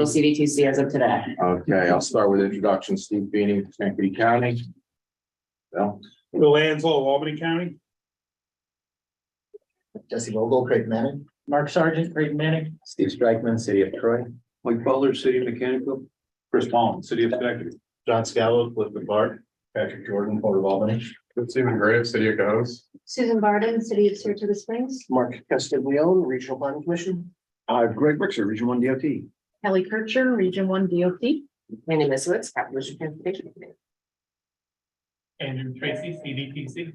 Still CDTC as of today. Okay, I'll start with introduction. Steve Beanie, Schenectady County. Well, Will Ansell, Albany County. Jesse Vogel, Craig Manning. Mark Sargent, Craig Manning. Steve Strikeman, City of Troy. Mike Butler, City Mechanical. Chris Paul, City of Schenectady. John Scalo, Clifton Park. Patrick Jordan, Port of Albany. Stephen Graves, City of Coast. Susan Barden, City of Saratoga Springs. Mark Castiglione, Regional Planning Commission. Greg Rixer, Region 1 DOT. Kelly Kircher, Region 1 DOT. Randy Misowitz, Capital District Transportation Committee. Andrew Tracy, CDTC.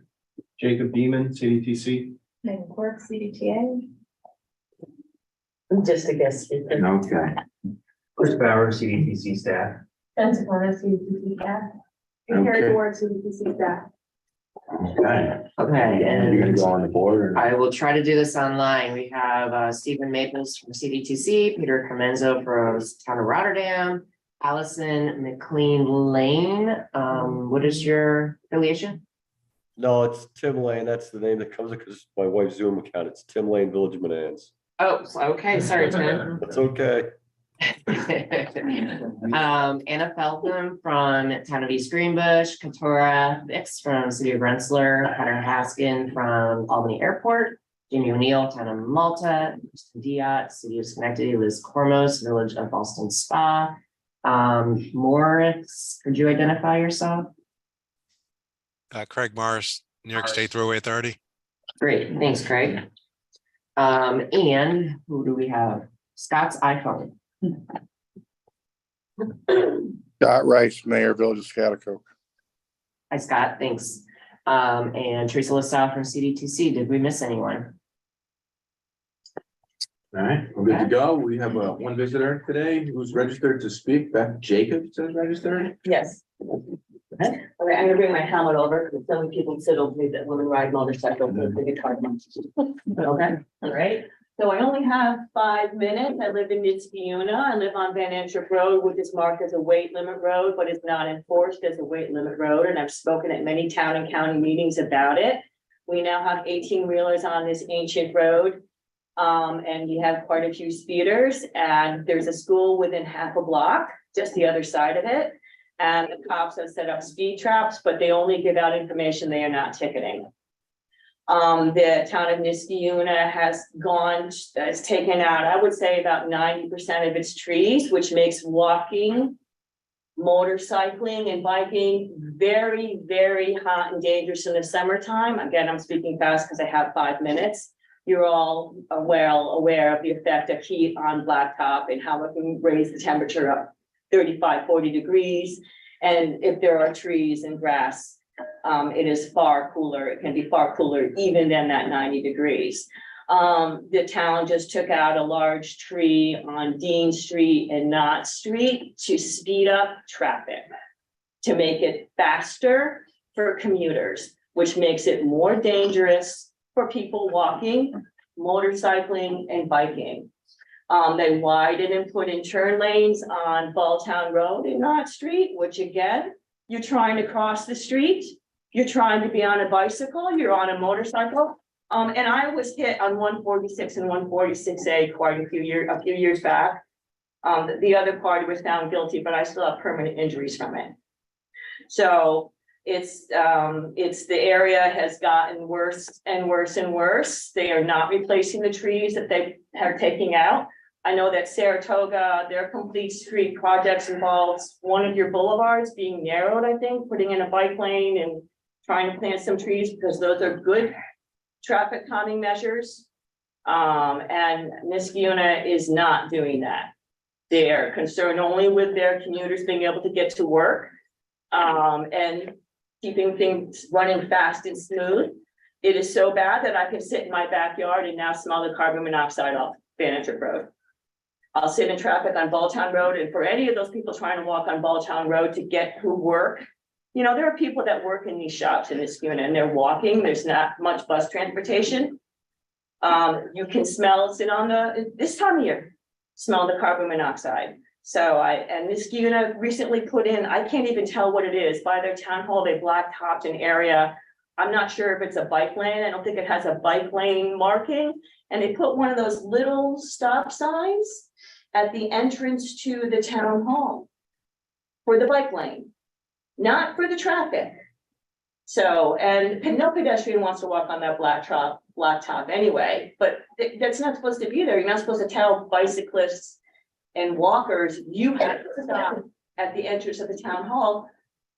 Jacob Beeman, CDTC. Megan Quirk, CDTA. Just a guest speaker. Okay. Chris Bauer, CDTC staff. Ben Sakona, CDTC staff. And Harry Ward, CDTC staff. Okay. Okay, You're gonna and go on the board or? I will try to do this online. We have Stephen Maples from CDTC, Peter Comenzo from Town of Rotterdam, Allison McLean Lane. What is your affiliation? No, it's Tim Lane. That's the name that comes because my wife's Zoom account. It's Tim Lane, Village of Manans. Oh, okay, sorry, Tim. That's okay. Anna Feltham from Town of East Greenbush, Katora Vix from City of Rensselaer, Hunter Haskin from Albany Airport, Jamie O'Neill, Town of Malta, Kristen Diat, City of Schenectady, Liz Cormos, Village of Boston Spa. Morris, could you identify yourself? Craig Morris, New York State Thruway Authority. Great, thanks, Craig. And who do we have? Scott's iPhone. Scott Rice, Mayor, Village of Scotticoke. Hi, Scott, thanks. And Teresa LaSalle from CDTC. Did we miss anyone? All right, we're good to go. We have one visitor today who's registered to speak. Beth Jacobs is registered. Yes. Okay, I'm gonna bring my helmet over, because so many people sit over me that women ride motorcycles with the guitar. Okay, all right. So I only have 5 minutes. I live in Niskayuna. I live on Van Antwerp Road, which is marked as a weight limit road, but it's not enforced as a weight limit road. And I've spoken at many town and county meetings about it. We now have 18-wheelers on this ancient road. And you have quite a few speeders, and there's a school within half a block, just the other side of it. And the cops have set up speed traps, but they only give out information, they are not ticketing. The town of Niskayuna has taken out, I would say about 90% of its trees, which makes walking, motorcycling and biking very, very hot and dangerous in the summertime. Again, I'm speaking fast because I have 5 minutes. You're all well aware of the effect of heat on blacktop and how it can raise the temperature up 35, 40 degrees. And if there are trees and grass, it is far cooler. It can be far cooler even than that 90 degrees. The town just took out a large tree on Dean Street and Knott Street to speed up traffic, to make it faster for commuters, which makes it more dangerous for people walking, motorcycling, and biking. They widened and put in turn lanes on Balltown Road and Knott Street, which again, you're trying to cross the street, you're trying to be on a bicycle, you're on a motorcycle. And I was hit on 146 and 146A quite a few years back. The other party was found guilty, but I still have permanent injuries from it. So it's the area has gotten worse and worse and worse. They are not replacing the trees that they are taking out. I know that Saratoga, their complete street projects involves one of your boulevards being narrowed, I think, putting in a bike lane and trying to plant some trees because those are good traffic calming measures. And Niskayuna is not doing that. They are concerned only with their commuters being able to get to work and keeping things running fast and smooth. It is so bad that I can sit in my backyard and now smell the carbon monoxide off Van Antwerp Road. I'll sit in traffic on Balltown Road, and for any of those people trying to walk on Balltown Road to get to work, you know, there are people that work in these shops in this unit and they're walking. There's not much bus transportation. You can smell, sit on this time of year, smell the carbon monoxide. So and Niskayuna recently put in, I can't even tell what it is, by their town hall, they blacktopped an area. I'm not sure if it's a bike lane. I don't think it has a bike lane marking. And they put one of those little stop signs. at the entrance to the town hall for the bike lane, not for the traffic. So, and no pedestrian wants to walk on that blacktop anyway, but that's not supposed to be there. You're not supposed to tell bicyclists and walkers, you have to stop at the entrance of the town hall,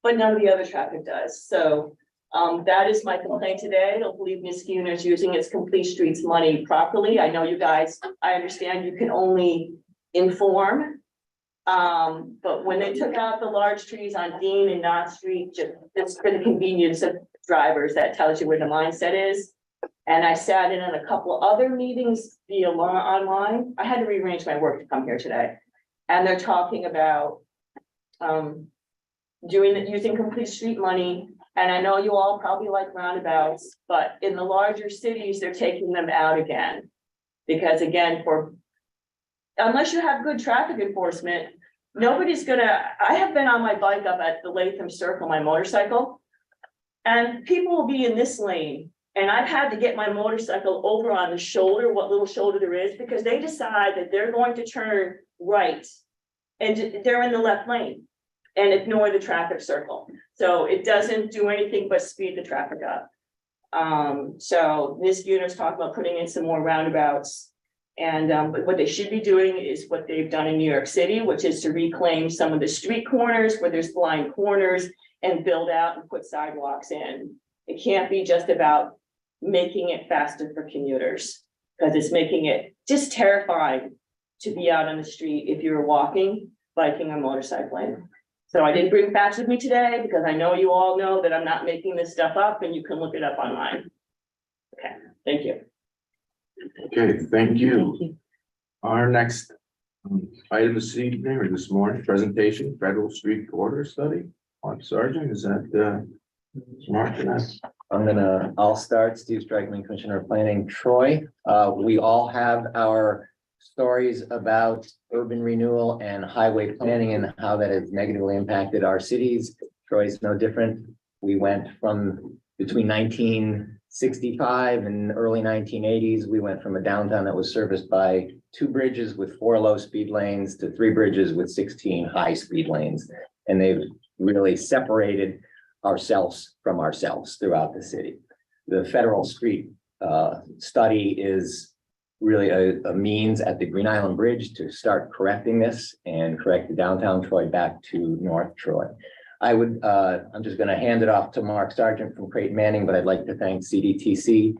but none of the other traffic does. So that is my complaint today. I don't believe Niskuna is using its Complete Streets money properly. I know you guys, I understand you can only inform. But when they took out the large trees on Dean and Knott Street, just for the convenience of drivers, that tells you where the mindset is. And I sat in on a couple other meetings via online. I had to rearrange my work to come here today. And they're talking about using Complete Street money. And I know you all probably like roundabouts, but in the larger cities, they're taking them out again. Because again, unless you have good traffic enforcement, nobody's gonna, I have been on my bike up at the Latham Circle, my motorcycle. And people will be in this lane, and I've had to get my motorcycle over on the shoulder, what little shoulder there is, because they decide that they're going to turn right. And they're in the left lane and ignore the traffic circle. So it doesn't do anything but speed the traffic up. So this unit's talking about putting in some more roundabouts. And but what they should be doing is what they've done in New York City, which is to reclaim some of the street corners where there's blind corners and build out and put sidewalks in. It can't be just about making it faster for commuters, because it's making it just terrifying to be out on the street if you're walking, biking, or motorcycling. So I didn't bring facts with me today because I know you all know that I'm not making this stuff up, and you can look it up online. Okay, thank you. Okay, thank you. Our next item this evening or this morning, presentation, Federal Street Corridor Study. Mark Sargent, is that Mark? I'll start. Steve Strikeman, Commissioner of Planning, Troy. We all have our stories about urban renewal and highway planning and how that has negatively impacted our cities. Troy's no different. We went from between 1965 and early 1980s, we went from a downtown that was serviced by 2 bridges with 4 low speed lanes to 3 bridges with 16 high speed lanes. And they've really separated ourselves from ourselves throughout the city. The Federal Street study is really a means at the Green Island Bridge to start correcting this and correct the downtown Troy back to North Troy. I'm just going to hand it off to Mark Sargent from Creighton Manning, but I'd like to thank CDTC,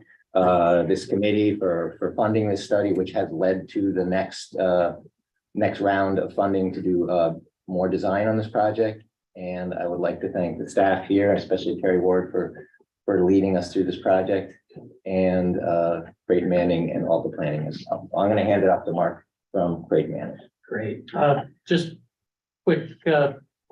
this committee for funding this study, which has led to the next round of funding to do more design on this project. And I would like to thank the staff here, especially Terry Ward for leading us through this project, and Creighton Manning and all the planning as well. I'm going to hand it off to Mark from Creighton Manning. Great. Just quick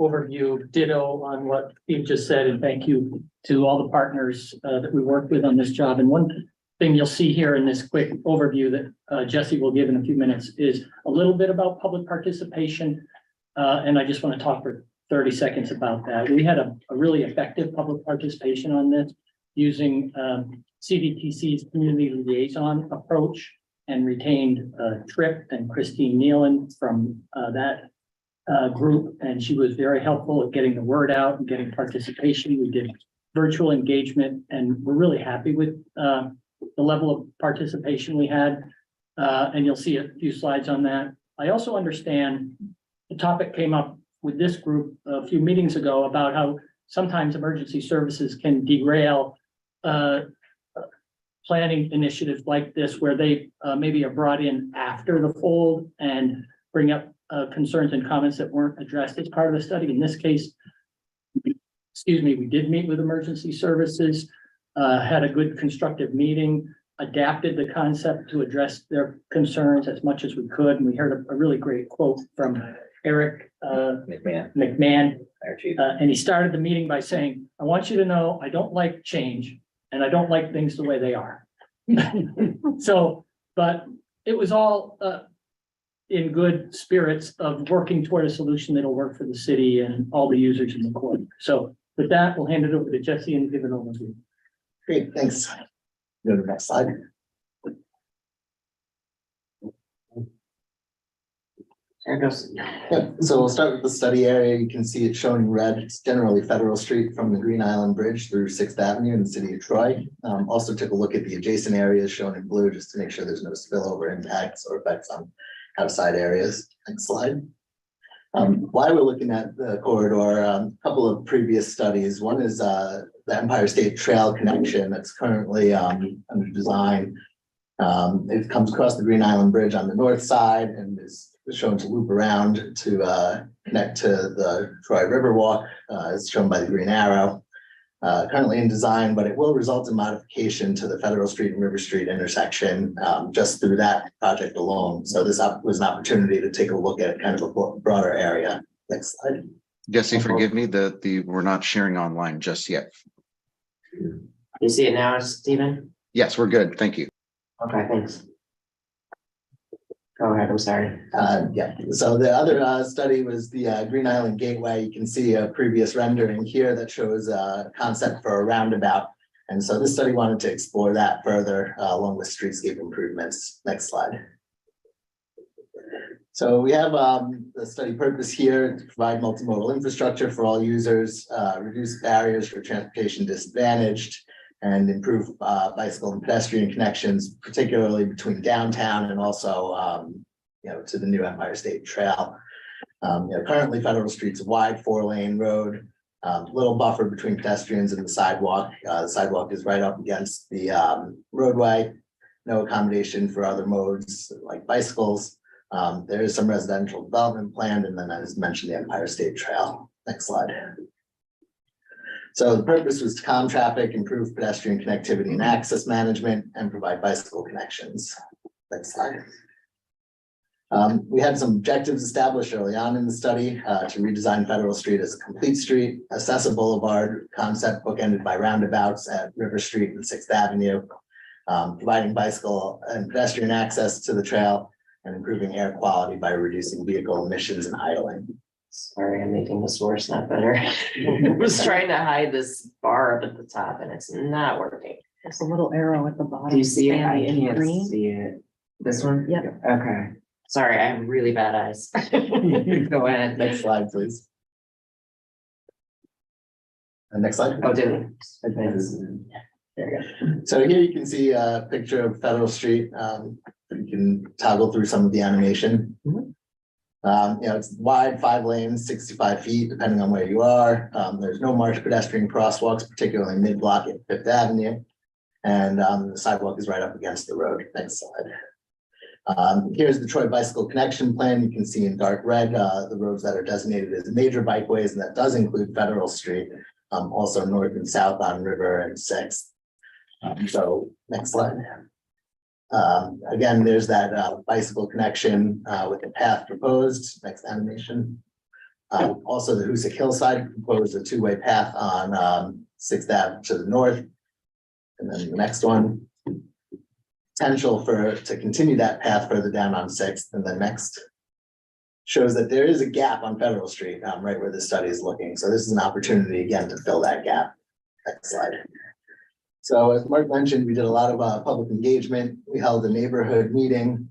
overview, ditto on what Steve just said, and thank you to all the partners that we worked with on this job. And one thing you'll see here in this quick overview that Jesse will give in a few minutes is a little bit about public participation. And I just want to talk for 30 seconds about that. We had a really effective public participation on this using CDTC's community liaison approach, and retained Tripp and Christine Nealon from that group, and she was very helpful at getting the word out and getting participation. We did virtual engagement, and we're really happy with the level of participation we had. And you'll see a few slides on that. I also understand the topic came up with this group a few meetings ago about how sometimes emergency services can derail planning initiatives like this, where they maybe are brought in after the fold and bring up concerns and comments that weren't addressed as part of the study. In this case, we did meet with emergency services, had a good constructive meeting, adapted the concept to address their concerns as much as we could. And we heard a really great quote from Eric McMahon. And he started the meeting by saying, "I want you to know I don't like change, and I don't like things the way they are." So, but it was all in good spirits of working toward a solution that'll work for the city and all the users in the corridor. So with that, we'll hand it over to Jesse and give an overview. Great, thanks. Go to the next slide. There it goes. Yeah, so we'll start with the study area. You can see it shown in red. It's generally Federal Street from the Green Island Bridge through Sixth Avenue in the city of Troy. Also took a look at the adjacent areas shown in blue just to make sure there's no spillover impacts or effects on outside areas. Next slide. Why we're looking at the corridor, a couple of previous studies. One is the Empire State Trail connection that's currently under design. It comes across the Green Island Bridge on the north side and is shown to loop around to connect to the Troy Riverwalk, as shown by the green arrow. Currently in design, but it will result in modification to the Federal Street and River Street intersection just through that project alone. So this was an opportunity to take a look at kind of a broader area. Next slide. Jesse, forgive me, we're not sharing online just yet. You see it now, Stephen? Yes, we're good. Thank you. Okay, thanks. Go ahead, I'm sorry. Yeah, so the other study was the Green Island Gateway. You can see a previous rendering here that shows a concept for a roundabout. And so this study wanted to explore that further along with streetscape improvements. Next slide. So we have the study purpose here to provide multimodal infrastructure for all users, reduce barriers for transportation disadvantaged, and improve bicycle and pedestrian connections, particularly between downtown and also, to the new Empire State Trail. Currently Federal Street's a wide 4-lane road, little buffer between pedestrians and the sidewalk. The sidewalk is right up against the roadway. No accommodation for other modes like bicycles. There is some residential development planned, and then as mentioned, the Empire State Trail. Next slide. So the purpose was to calm traffic, improve pedestrian connectivity and access management, and provide bicycle connections. Next slide. We had some objectives established early on in the study to redesign Federal Street as a complete street, accessible boulevard concept bookended by roundabouts at River Street and Sixth Avenue, providing bicycle and pedestrian access to the trail, and improving air quality by reducing vehicle emissions and idling. Sorry, I'm making this worse, not better. I was trying to hide this bar up at the top and it's not working. There's a little arrow at the bottom. Do you see it? I standing in can't green. see it. This one? Yep. Okay. Sorry, I have really bad eyes. Go ahead. Next slide, please. And next slide. Oh, did we? There you go. So here you can see a picture of Federal Street. You can toggle through some of the animation. It's wide, 5 lanes, 65 feet, depending on where you are. There's no marked pedestrian crosswalks, particularly mid-block at Fifth Avenue. And the sidewalk is right up against the road. Next slide. Here's the Troy Bicycle Connection Plan. You can see in dark red the roads that are designated as major bikeways, and that does include Federal Street, also north and south on River and Sixth. So next slide. Again, there's that bicycle connection with the path proposed. Next animation. Also, the Hoosick Hillside proposed a 2-way path on 6th Ave to the north. And then the next one. Potential to continue that path further down on 6th, and then next shows that there is a gap on Federal Street right where the study is looking. So this is an opportunity again to fill that gap. Next slide. So as Mark mentioned, we did a lot of public engagement. We held a neighborhood meeting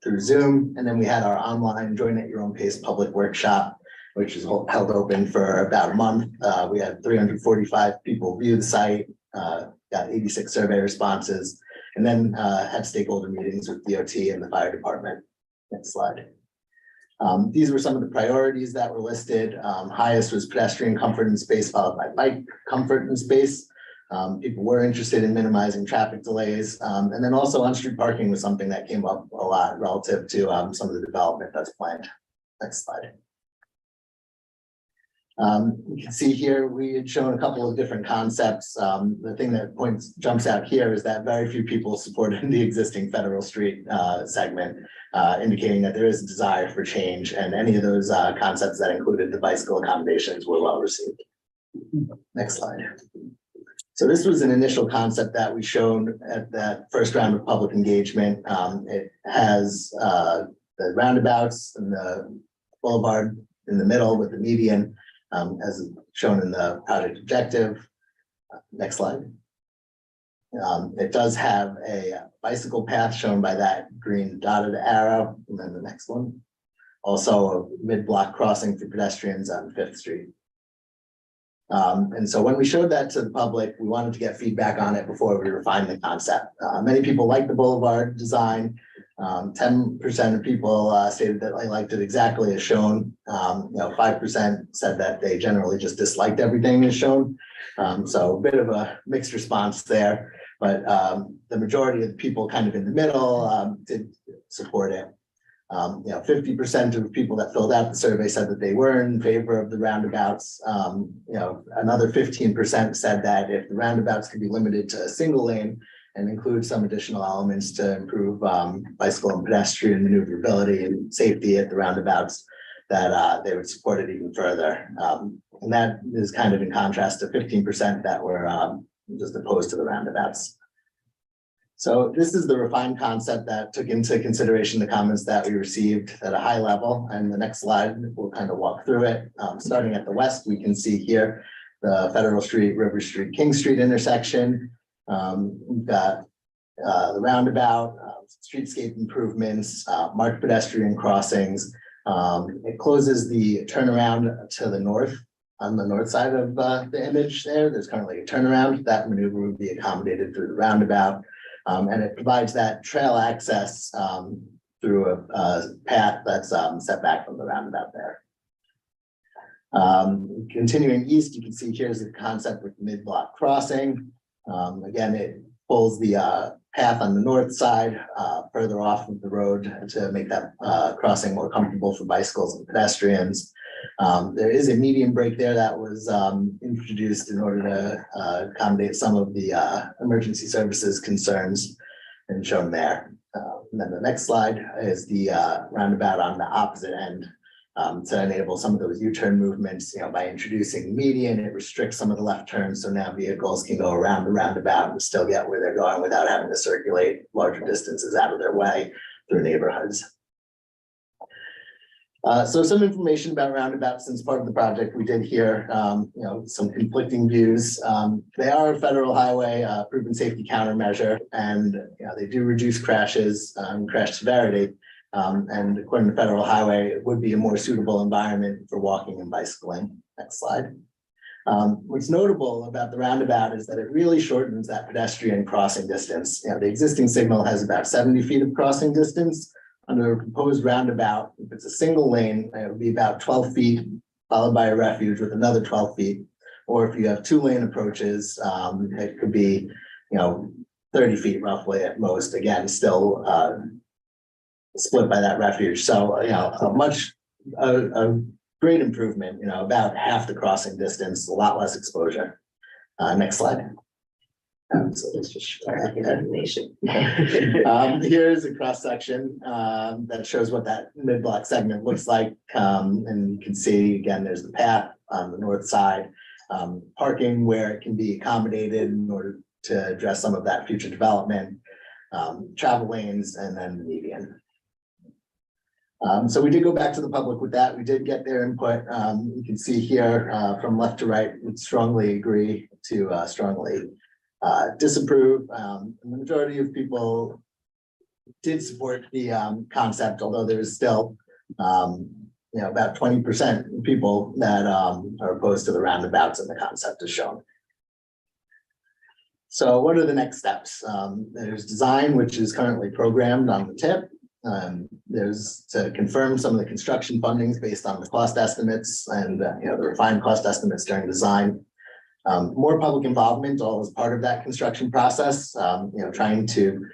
through Zoom, and then we had our online Join at Your Own Pace public workshop, which is held open for about a month. We had 345 people view the site, got 86 survey responses, and then had stakeholder meetings with DOT and the fire department. Next slide. These were some of the priorities that were listed. Highest was pedestrian comfort and space, followed by bike comfort and space. People were interested in minimizing traffic delays. And then also on-street parking was something that came up a lot relative to some of the development that's planned. Next slide. You can see here, we had shown a couple of different concepts. The thing that jumps out here is that very few people supported the existing Federal Street segment, indicating that there is a desire for change, and any of those concepts that included the bicycle accommodations were well received. Next slide. So this was an initial concept that we showed at that first round of public engagement. It has the roundabouts and the boulevard in the middle with the median, as shown in the project objective. Next slide. It does have a bicycle path shown by that green dotted arrow, and then the next one. also a mid-block crossing for pedestrians on Fifth Street. And so when we showed that to the public, we wanted to get feedback on it before we refined the concept. Many people liked the boulevard design. 10% of people stated that they liked it exactly as shown. 5% said that they generally just disliked everything as shown. So a bit of a mixed response there, but the majority of the people kind of in the middle did support it. 50% of people that filled out the survey said that they were in favor of the roundabouts. Another 15% said that if the roundabouts could be limited to a single lane and include some additional elements to improve bicycle and pedestrian maneuverability and safety at the roundabouts, that they would support it even further. And that is kind of in contrast to 15% that were just opposed to the roundabouts. So this is the refined concept that took into consideration the comments that we received at a high level. And the next slide, we'll kind of walk through it. Starting at the west, we can see here the Federal Street, River Street, King Street intersection. We've got the roundabout, streetscape improvements, marked pedestrian crossings. It closes the turnaround to the north. On the north side of the image there's currently a turnaround. That maneuver would be accommodated through the roundabout. And it provides that trail access through a path that's set back from the roundabout there. Continuing east, you can see here's the concept with mid-block crossing. Again, it pulls the path on the north side further off of the road to make that crossing more comfortable for bicycles and pedestrians. There is a median break there that was introduced in order to accommodate some of the emergency services concerns and shown there. And then the next slide is the roundabout on the opposite end to enable some of those U-turn movements. By introducing median, it restricts some of the left turns. So now vehicles can go around the roundabout and still get where they're going without having to circulate larger distances out of their way through neighborhoods. So some information about roundabouts since part of the project. We did hear, some conflicting views. They are a federal highway proven safety countermeasure, and they do reduce crashes, crash severity. And according to federal highway, it would be a more suitable environment for walking and bicycling. Next slide. What's notable about the roundabout is that it really shortens that pedestrian crossing distance. The existing signal has about 70 feet of crossing distance. Under a proposed roundabout, if it's a single lane, it would be about 12 feet, followed by a refuge with another 12 feet. Or if you have 2-lane approaches, it could be, 30 feet roughly at most. Again, still split by that refuge. So, a great improvement, about half the crossing distance, a lot less exposure. Next slide. So let's just show that information. Here's a cross section that shows what that mid-block segment looks like. And you can see again, there's the path on the north side, parking where it can be accommodated in order to address some of that future development, travel lanes, and then the median. So we did go back to the public with that. We did get their input. You can see here from left to right, we strongly agree to strongly disapprove. The majority of people did support the concept, although there is still about 20% of people that are opposed to the roundabouts and the concept is shown. So what are the next steps? There's design, which is currently programmed on the tip. There's to confirm some of the construction fundings based on the cost estimates and the refined cost estimates during design. More public involvement, all as part of that construction process, trying to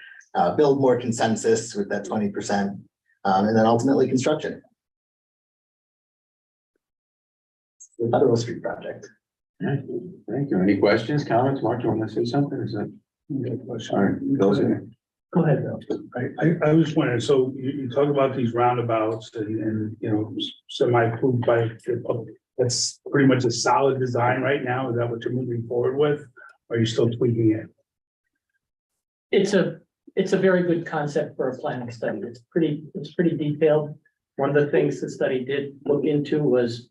build more consensus with that 20%, and then ultimately construction. The Federal Street project. Thank you. Any questions, comments? Mark, do you want to say something? Is that? All right, Bill's in. Go ahead, Bill. I was wondering, so you talk about these roundabouts and semi-approved by the public. That's pretty much a solid design right now. Is that what you're moving forward with? Or are you still tweaking it? It's a very good concept for a planning study. It's pretty detailed. One of the things the study did look into was,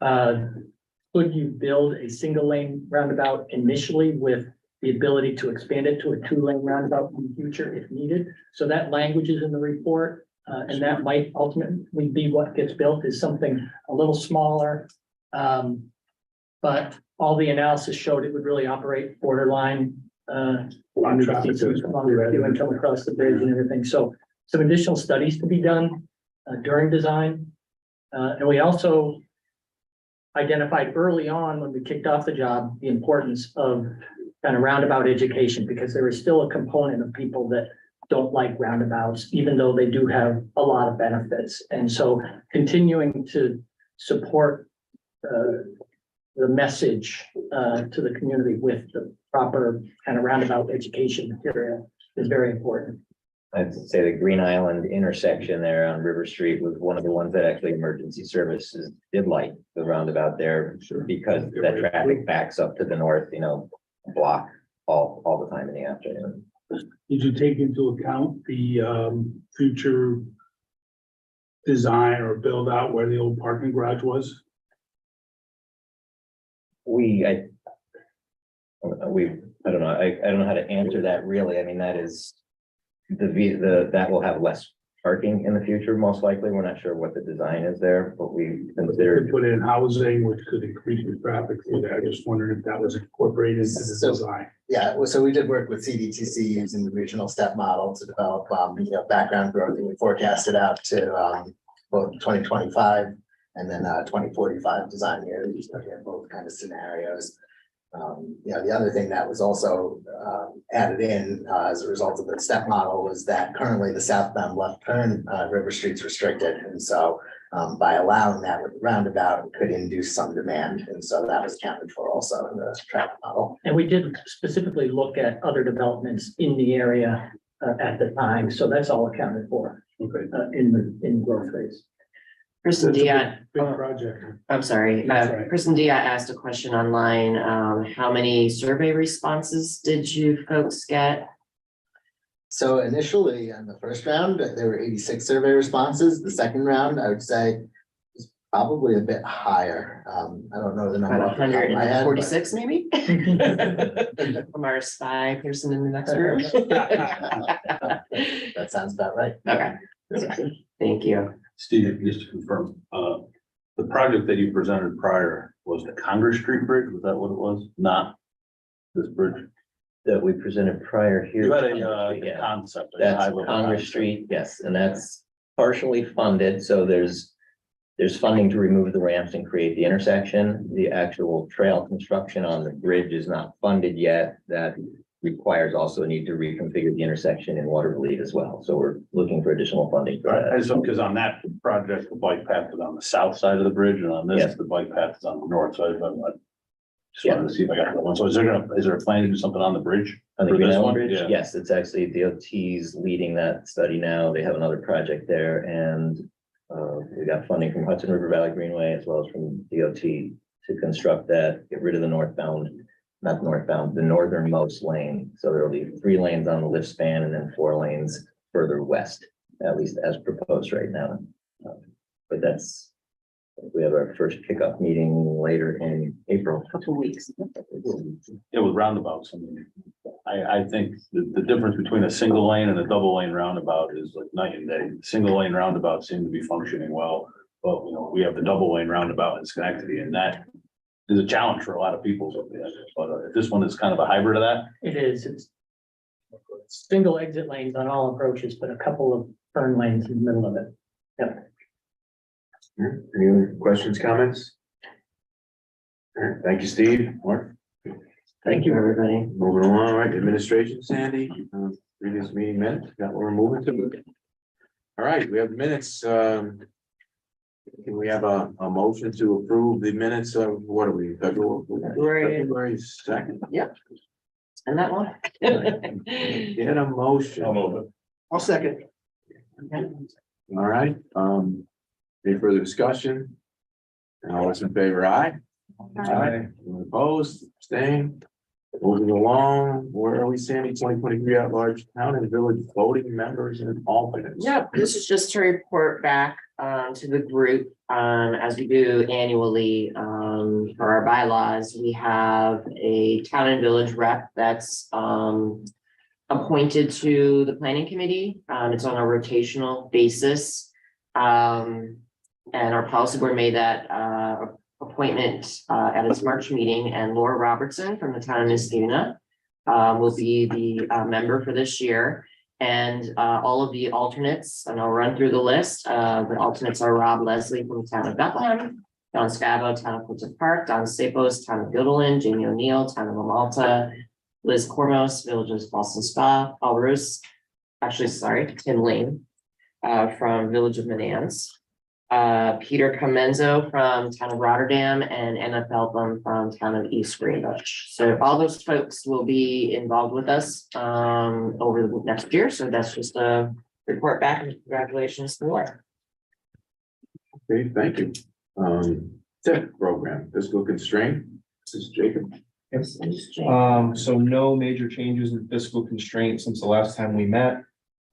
could you build a single lane roundabout initially with the ability to expand it to a 2-lane roundabout in the future if needed? So that language is in the report. And that might ultimately be what gets built, is something a little smaller. But all the analysis showed it would really operate borderline. Lot of traffic. And come across the bridge and everything. So some additional studies to be done during design. And we also identified early on when we kicked off the job, the importance of kind of roundabout education, because there is still a component of people that don't like roundabouts, even though they do have a lot of benefits. And so continuing to support the message to the community with the proper kind of roundabout education material is very important. I'd say the Green Island intersection there on River Street was one of the ones that actually emergency services did like the roundabout there, because that traffic backs up to the north, block all the time in the afternoon. Did you take into account the future design or build out where the old parking garage was? I don't know, I don't know how to answer that really. I mean, that is that will have less parking in the future, most likely. We're not sure what the design is there, but we considered. Put in housing, which could increase the traffic through there. I just wondered if that was incorporated into the design. Yeah, well, so we did work with CDTC using the regional step model to develop, background growth, and we forecasted out to, both 2025 and then, 2045 design years, just looking at both kind of scenarios. The other thing that was also added in as a result of the step model was that currently the southbound left turn River Street's restricted. And so by allowing that with the roundabout, it could induce some demand. And so that was accounted for also in the traffic model. And we did specifically look at other developments in the area at the time. So that's all accounted for in growth rates. Kristen Dion, Big project. I'm sorry, That's right. Kristen Dion asked a question online. How many survey responses did you folks get? So initially in the first round, there were 86 survey responses. The second round, I would say, is probably a bit higher. I don't know the number. About off the top of my head, but- 146 maybe? From our spy person in the next room. That sounds about right. Okay, thank you. Steve, just to confirm, the project that you presented prior was the Congress Street Bridge, was that what it was? Not this bridge? That we presented prior here. You had Congress Street, a yeah. concept. That's Congress Street, yes, and that's partially funded, so there's funding to remove the ramps and create the intersection. The actual trail construction on the bridge is not funded yet. That requires also a need to reconfigure the intersection in Watervliet as well. So we're looking for additional funding for Right, that. because on that project, the bike path is on the south side of the bridge, and on this, Yes. the bike path is on the north side. I just wanted to see if I got that one. So is there a plan to do something on the bridge? On the for Green this Island one? Bridge, Yeah. yes, it's actually DOT's leading that study now. They have another project there, and we got funding from Hudson River Valley Greenway as well as from DOT to construct that, get rid of the the northernmost lane. So there'll be 3 lanes on the lift span and then 4 lanes further west, at least as proposed right now. But we have our first kickoff meeting later in April. Couple weeks. Yeah, with roundabouts. I mean, I think the difference between a single lane and a double lane roundabout is like night and day. Single lane roundabouts seem to be functioning well, but we have the double lane roundabout in Schenectady, and that is a challenge for a lot of people. But this one is kind of a hybrid of that. It is, it's single exit lanes on all approaches, but a couple of turn lanes in the middle of it. Yep. Any other questions, comments? All right, thank you, Steve. Mark, Thank you, everybody. moving along, all right, administration, Sandy, previous meeting minutes, got where we're moving to. All right, we have minutes, can we have a motion to approve the minutes of, what are we, February 2nd? Yep. And that one? Get a motion. I'll second. All right, any further discussion? All those in favor, aye? Aye. Anyone opposed, abstained? Moving along, where are we, Sandy? 2023 at-large town and village voting members and alternates. Yeah, this is just to report back to the group as we do annually for our bylaws. We have a town and village rep that's appointed to the planning committee. It's on a rotational basis. And our policy board made that appointment at its March meeting, and Laura Robertson from the town of Niskuna will be the member for this year. And all of the alternates, and I'll run through the list. The alternates are Rob Leslie from the town of Bethlehem, John Scavo, town of Fulton Park, Don Sapos, town of Goodland, Jamie O'Neill, town of Malta, Liz Cormos, Village of Boston Spa, Paul Roos, Tim Lane from Village of Manans, Peter Comenzo from town of Rotterdam, and Anna Feldman from town of East Greenwich. So all those folks will be involved with us over the next year. So that's just a report back, and congratulations to Laura. Okay, thank you. TIP program, fiscal constraint, this is Jacob. So no major changes in fiscal constraints since the last time we met.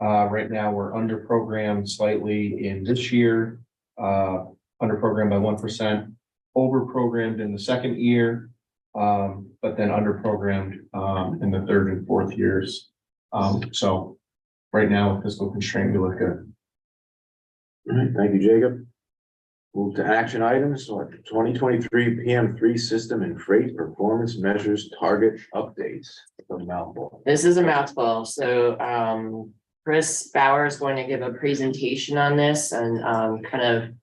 Right now, we're under programmed slightly in this year, under programmed by 1%, over programmed in the second year, but then under programmed in the third and fourth years. So right now, with fiscal constraint, we look good. All right, thank you, Jacob. Move to action items, 2023 PM3 system and freight performance measures target updates. A mouthful. This is a mouthful. So Chris Bauer is going to give a presentation on this, and kind of,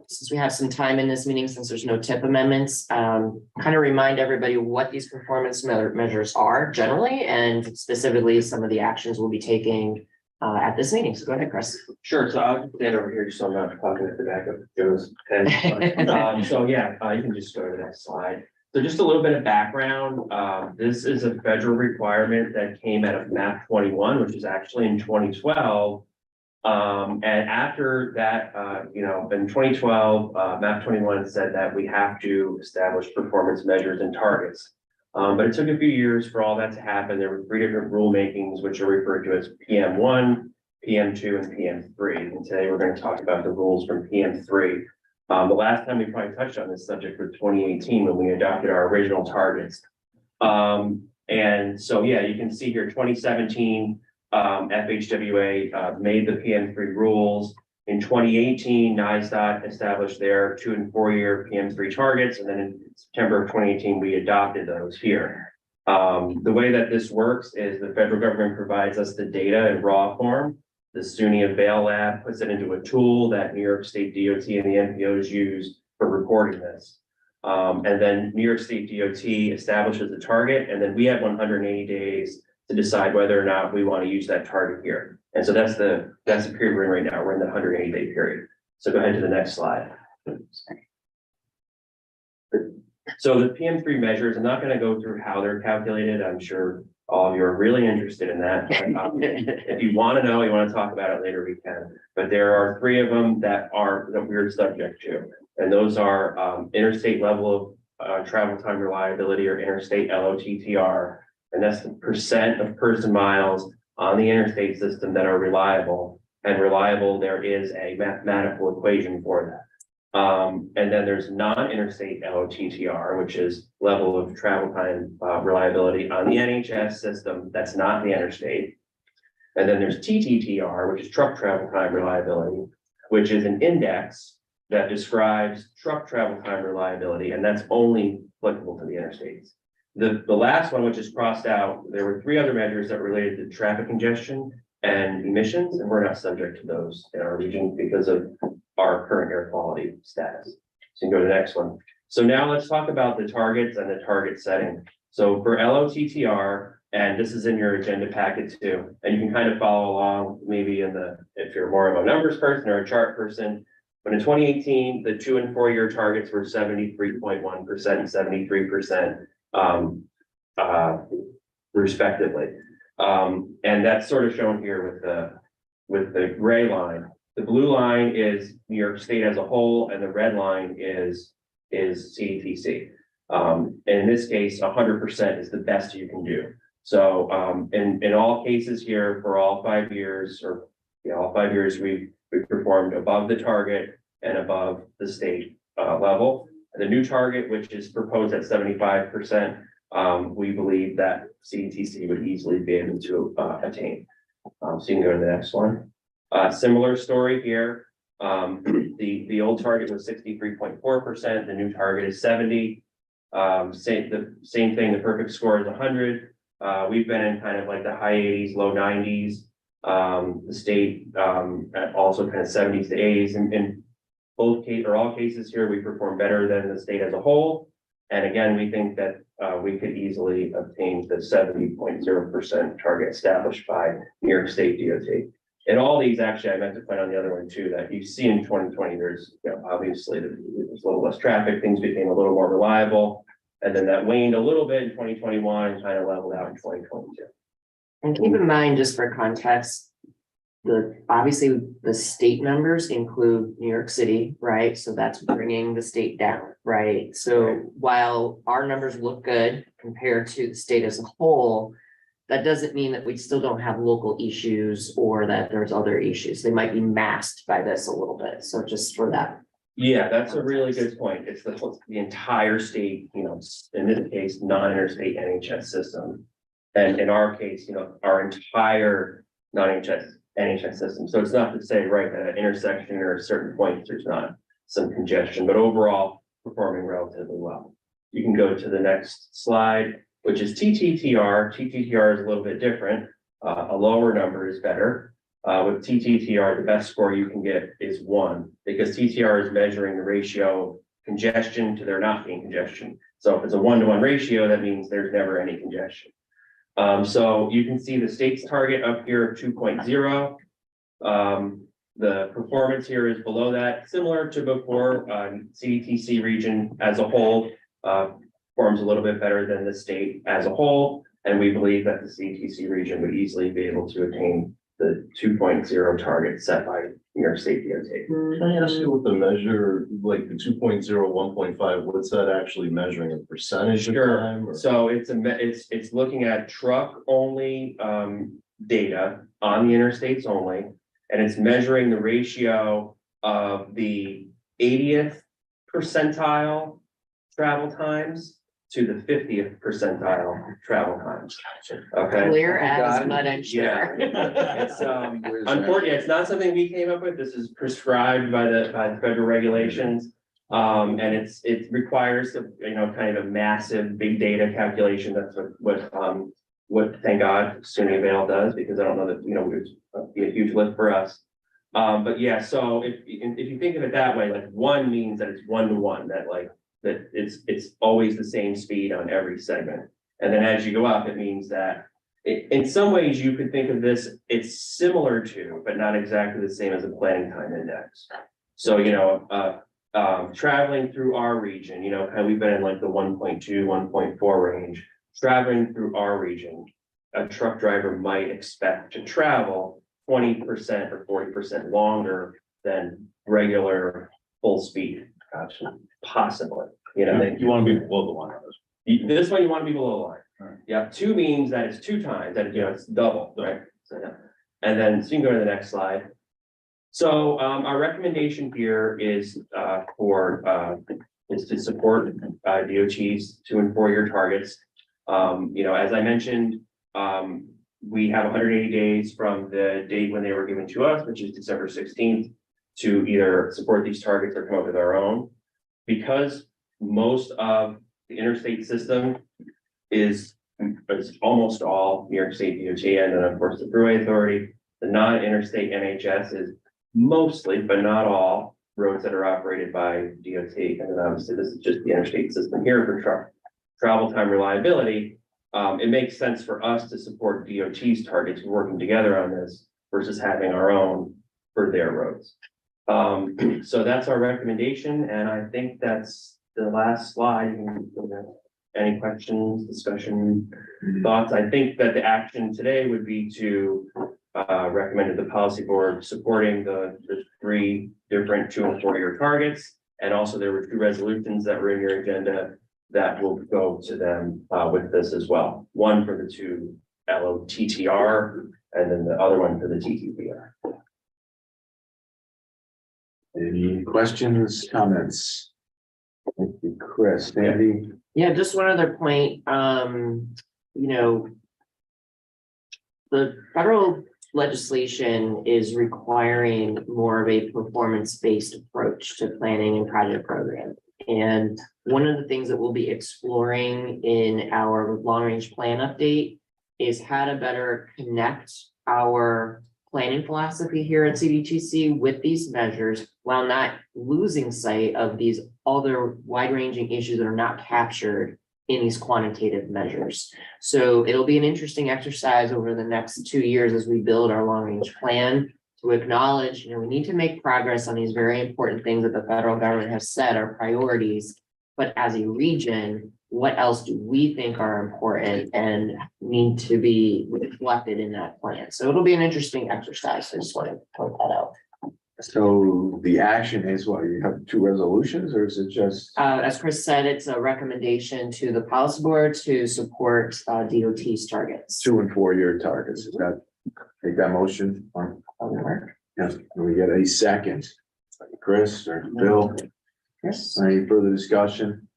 since we have some time in this meeting, since there's no TIP amendments, kind of remind everybody what these performance measures are generally, and specifically some of the actions we'll be taking at this meeting. So go ahead, Chris. Sure, so I'll stand over here just so I'm not talking at the back of Joe's head. So yeah, you can just go to the next slide. So just a little bit of background. This is a federal requirement that came out of MAP 21, which is actually in 2012. And after that, in 2012, MAP 21 said that we have to establish performance measures and targets. But it took a few years for all that to happen. There were 3 different rulemakings, which are referred to as PM1, PM2, and PM3. And today we're going to talk about the rules from PM3. The last time we probably touched on this subject was 2018 when we adopted our original targets. And so, yeah, you can see here 2017, FHWA made the PM3 rules. In 2018, NISDOT established their 2- and 4-year PM3 targets, and then in September of 2018, we adopted those here. The way that this works is the federal government provides us the data in raw form. The SUNY Avail Lab puts it into a tool that New York State DOT and the NPOs use for reporting this. And then New York State DOT establishes the target, and then we have 180 days to decide whether or not we want to use that target here. And so that's the period we're in right now. We're in the 180-day period. So go ahead to the next slide. So the PM3 measures, I'm not going to go through how they're calculated. I'm sure all of you are really interested in that. But, if you want to know, you want to talk about it later, we can. But there are 3 of them that we're subject to. And those are interstate level of travel time reliability, or interstate LOTTR. And that's the percent of person miles on the interstate system that are reliable. And reliable, there is a mathematical equation for that. And then there's non-interstate LOTTR, which is level of travel time reliability on the NHS system that's not the interstate. And then there's TTTR, which is truck travel time reliability, which is an index that describes truck travel time reliability, and that's only applicable to the interstates. The last one, which is crossed out, there were 3 other measures that related to traffic congestion and emissions, and we're not subject to those in our region because of our current air quality status. So you can go to the next one. So now let's talk about the targets and the target setting. So for LOTTR, and this is in your agenda packet too, and you can kind of follow along maybe if you're more of a numbers person or a chart person. But in 2018, the 2- and 4-year targets were 73.1% and 73%. Respectively. And that's sort of shown here with the gray line. The blue line is New York State as a whole, and the red line is CDTC. And in this case, 100% is the best you can do. So in all cases here, for all 5 years, all 5 years, we've performed above the target and above the state level. The new target, which is proposed at 75%, we believe that CDTC would easily be able to attain. So you can go to the next one. Similar story here. The old target was 63.4%, the new target is 70. The same thing, the perfect score is 100. We've been in kind of like the high 80s, low 90s. The state at also kind of 70s to 80s, and in both case or all cases here, we perform better than the state as a whole. And again, we think that we could easily obtain the 70.0% target established by New York State DOT. And all these, actually, I meant to point on the other one too, that you see in 2020, there's, you know, obviously there's a little less traffic, things became a little more reliable. And then that waned a little bit in 2021 and kind of leveled out in 2022. And keep in mind, just for context, obviously the state numbers include New York City, right? So that's bringing the state down, right? So while our numbers look good compared to the state as a whole, that doesn't mean that we still don't have local issues or that there's other issues. They might be masked by this a little bit. So just for that. Yeah, that's a really good point. It's the entire state, you know, in this case, non-interstate NHS system. And in our case, you know, our entire non-NHS system. So it's not to say, right, at an intersection or certain points, there's not some congestion, but overall performing relatively well. You can go to the next slide, which is TTTR. TTTR is a little bit different. A lower number is better. With TTTR, the best score you can get is 1, because TTR is measuring the ratio of congestion to there not being congestion. So if it's a 1-to-1 ratio, that means there's never any congestion. So you can see the state's target up here of 2.0. The performance here is below that, similar to before. CDTC region as a whole performs a little bit better than the state as a whole, and we believe that the CDTC region would easily be able to attain the 2.0 target set by New York State DOT. Can I ask you what the measure, like the 2.0, 1.5, what's that actually measuring, a percentage of time? Or? So it's looking at truck only data on the interstates only, and it's measuring the ratio of the 80th percentile travel times to the 50th percentile travel times. Okay. Clear as mud, I'm sure. It's unfortunately, it's not something we came up with. This is prescribed by the federal regulations. And it requires kind of a massive big data calculation. That's what thank God SUNY Avail does, because I don't know that it would be a huge lift for us. But yeah, so if you think of it that way, like 1 means that it's 1-to-1, that it's always the same speed on every segment. And then as you go up, it means that in some ways you could think of this, it's similar to, but not exactly the same as a planning time index. So, traveling through our region, we've been in like the 1.2, 1.4 range. Traveling through our region, a truck driver might expect to travel 20% or 40% longer than regular full speed. Gotcha. Possibly, you want to be below the line. This one you want to be below the line. Right. Yeah, 2 means that it's 2 times, that it's double, right? So yeah. And then so you can go to the next slide. So our recommendation here is to support DOT's 2- and 4-year targets. As I mentioned, we have 180 days from the date when they were given to us, which is December 16th, to either support these targets or come up with our own. Because most of the interstate system is almost all New York State DOT, and then of course the Thruway Authority. The non-interstate NHS is mostly, but not all, roads that are operated by DOT. And then obviously this is just the interstate system here for truck travel time reliability. It makes sense for us to support DOT's targets, working together on this versus having our own for their roads. So that's our recommendation, and I think that's the last slide. Any questions, discussion, thoughts? I think that the action today would be to recommend to the policy board supporting the 3 different 2- and 4-year targets, and also there were 2 resolutions that were in your agenda that will go to them with this as well. One for the 2 LOTTR, and then the other one for the TTPR. Any questions, comments? Thank you, Chris. Andy? Yeah, just one other point, you know. The federal legislation is requiring more of a performance-based approach to planning and project program. And one of the things that we'll be exploring in our long-range plan update is how to better connect our planning philosophy here at CDTC with these measures while not losing sight of these other wide-ranging issues that are not captured in these quantitative measures. So it'll be an interesting exercise over the next 2 years as we build our long-range plan to acknowledge, we need to make progress on these very important things that the federal government has said are priorities. But as a region, what else do we think are important and need to be reflected in that plan? So it'll be an interesting exercise. I just want to point that out. So the action is what, you have 2 resolutions, or is it just? As Chris said, it's a recommendation to the policy board to support DOT's targets. 2 and 4 year targets? Is that, take that motion? Yes, can we get a second? Chris or Bill? Yes. Any further discussion?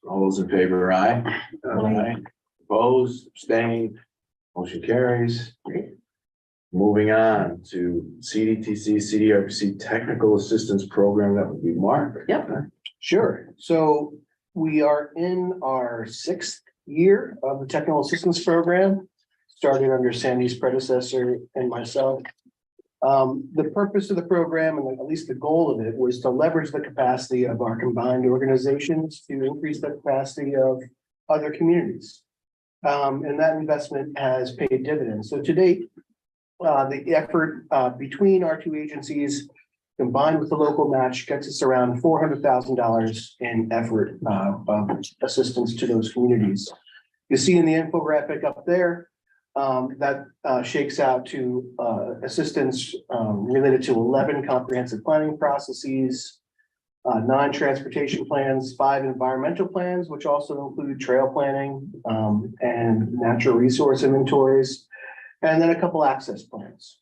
All those in favor, aye? Aye. Opposed, abstained, motion carries. Moving on to CDTC, CDRPC Technical Assistance Program, that would be Mark. Yep. Sure. So we are in our 6th year of the Technical Assistance Program, started under Sandy's predecessor and myself. The purpose of the program, and at least the goal of it, was to leverage the capacity of our combined organizations to increase the capacity of other communities. And that investment has paid dividends. So to date, the effort between our 2 agencies combined with the local match gets us around $400,000 in effort of assistance to those communities. You see in the infographic up there, that shakes out to assistance related to 11 comprehensive planning processes, 9 transportation plans, 5 environmental plans, which also include trail planning and natural resource inventories, and then a couple access plans.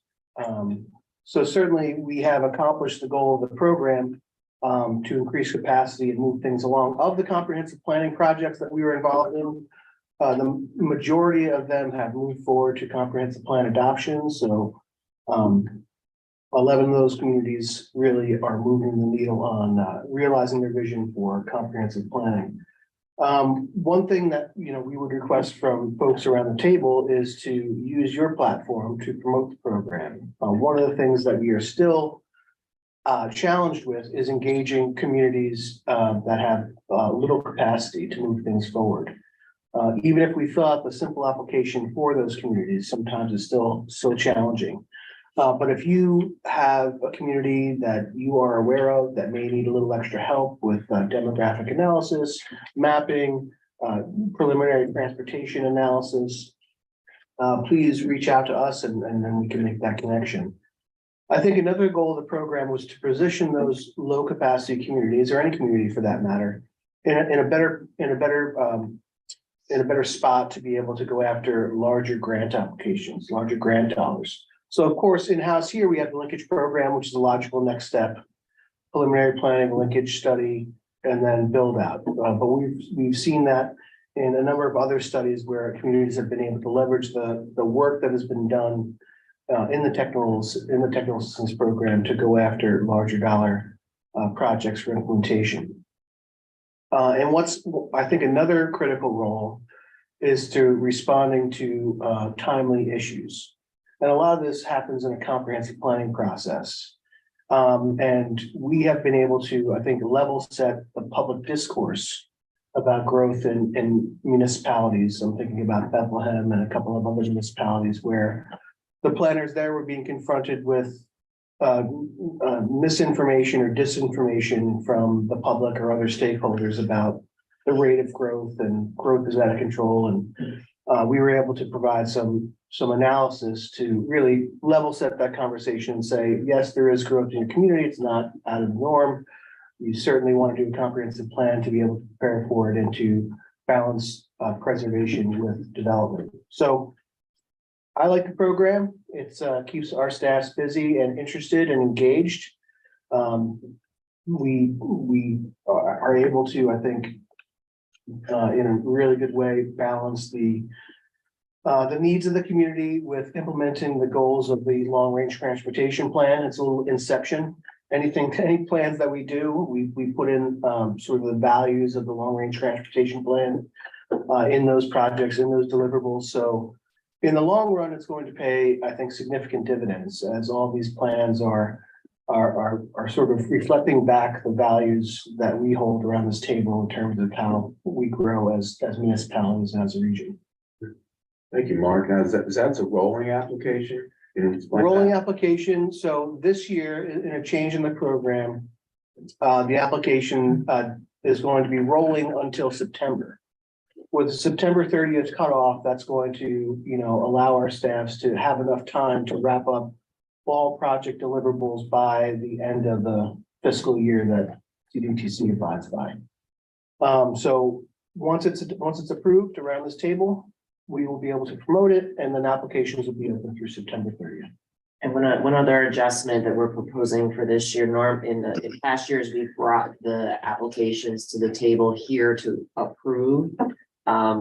So certainly we have accomplished the goal of the program to increase capacity and move things along. Of the comprehensive planning projects that we were involved in, the majority of them have moved forward to comprehensive plan adoption. So 11 of those communities really are moving the needle on realizing their vision for comprehensive planning. One thing that we would request from folks around the table is to use your platform to promote the program. One of the things that we are still challenged with is engaging communities that have little capacity to move things forward. Even if we fill out the simple application for those communities, sometimes it's still so challenging. But if you have a community that you are aware of that may need a little extra help with demographic analysis, mapping, preliminary transportation analysis, please reach out to us and then we can make that connection. I think another goal of the program was to position those low capacity communities, or any community for that matter, in a better spot to be able to go after larger grant applications, larger grant dollars. So of course, in-house here, we have the linkage program, which is a logical next step, preliminary planning, linkage study, and then build out. But we've seen that in a number of other studies where communities have been able to leverage the work that has been done in the technical assistance program to go after larger dollar projects for implementation. And what's, I think, another critical role is to responding to timely issues. And a lot of this happens in a comprehensive planning process. And we have been able to, I think, level set the public discourse about growth in municipalities. I'm thinking about Bethlehem and a couple of other municipalities where the planners there were being confronted with misinformation or disinformation from the public or other stakeholders about the rate of growth, and growth is out of control. And we were able to provide some analysis to really level set that conversation and say, yes, there is growth in your community. It's not out of the norm. You certainly want to do a comprehensive plan to be able to prepare for it and to balance preservation with development. So I like the program. It keeps our staffs busy and interested and engaged. We are able to, I think, in a really good way, balance the needs of the community with implementing the goals of the long-range transportation plan. It's a little inception. Any plans that we do, we put in sort of the values of the long-range transportation plan in those projects, in those deliverables. So in the long run, it's going to pay, I think, significant dividends, as all these plans are sort of reflecting back the values that we hold around this table in terms of how we grow as municipalities and as a region. Thank you, Mark. Now, that's a rolling application? Can you explain that? Rolling application. So this year, in a change in the program, the application is going to be rolling until September. With September 30th cutoff, that's going to, allow our staffs to have enough time to wrap up all project deliverables by the end of the fiscal year that CDTC abides by. So once it's approved around this table, we will be able to promote it, and then applications will be open through September 30th. And one other adjustment that we're proposing for this year, Norm, in past years, we've brought the applications to the table here to approve,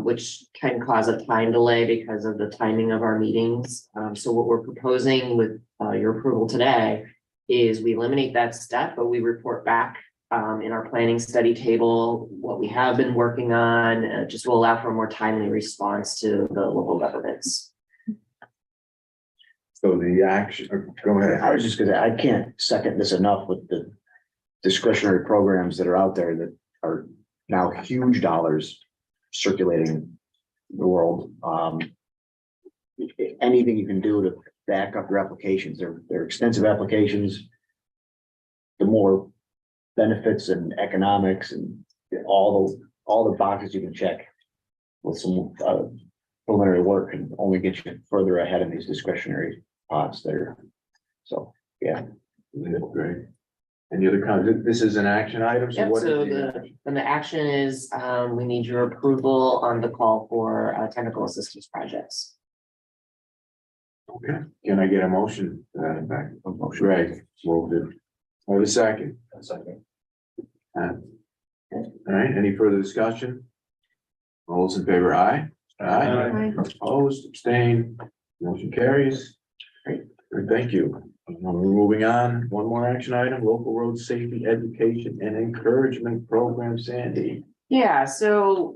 which can cause a time delay because of the timing of our meetings. So what we're proposing with your approval today is we eliminate that step, but we report back in our planning study table what we have been working on, just will allow for a more timely response to the local governments. So the action, go ahead. I was just gonna, I can't second this enough with the discretionary programs that are out there that are now huge dollars circulating the world. Anything you can do to back up your applications, they're extensive applications. The more benefits and economics and all the boxes you can check with some preliminary work and only get you further ahead of these discretionary pots there. So, yeah. Great. Any other comments? This is an action item, so Yep, what so is the action is, we need your approval on the call for technical assistance projects. Okay, can I get a motion to that effect? Greg, moved it. Hold a second. All right, any further discussion? All those in favor, aye? Aye. Opposed, abstained, motion carries. Great, thank you. We're moving on. One more action item, local road safety education and encouragement program, Sandy. Yeah, so,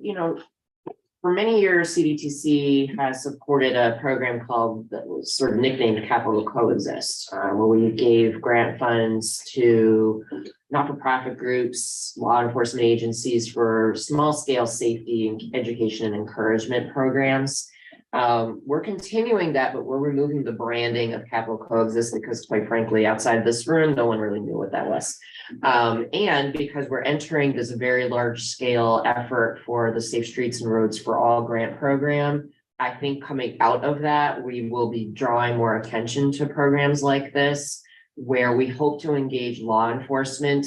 for many years, CDTC has supported a program called, that was sort of nicknamed Capital Coexist, where we gave grant funds to not-for-profit groups, law enforcement agencies for small-scale safety, education, and encouragement programs. We're continuing that, but we're removing the branding of Capital Coexist because, quite frankly, outside this room, no one really knew what that was. And because we're entering this very large scale effort for the Safe Streets and Roads for All grant program, I think coming out of that, we will be drawing more attention to programs like this, where we hope to engage law enforcement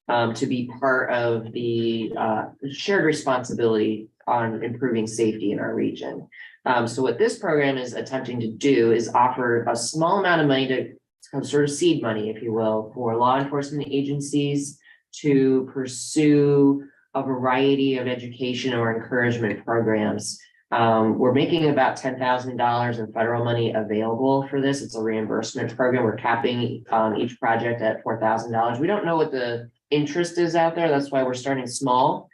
to be part of the shared responsibility on improving safety in our region. So what this program is attempting to do is offer a small amount of money to sort of seed money, if you will, for law enforcement agencies to pursue a variety of education or encouragement programs. We're making about $10,000 in federal money available for this. It's a reimbursement program. We're capping each project at $4,000. We don't know what the interest is out there. That's why we're starting small.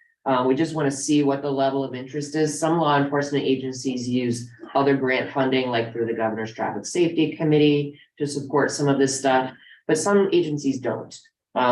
We just want to see what the level of interest is. Some law enforcement agencies use other grant funding, like through the Governor's Traffic Safety Committee, to support some of this stuff, but some agencies don't.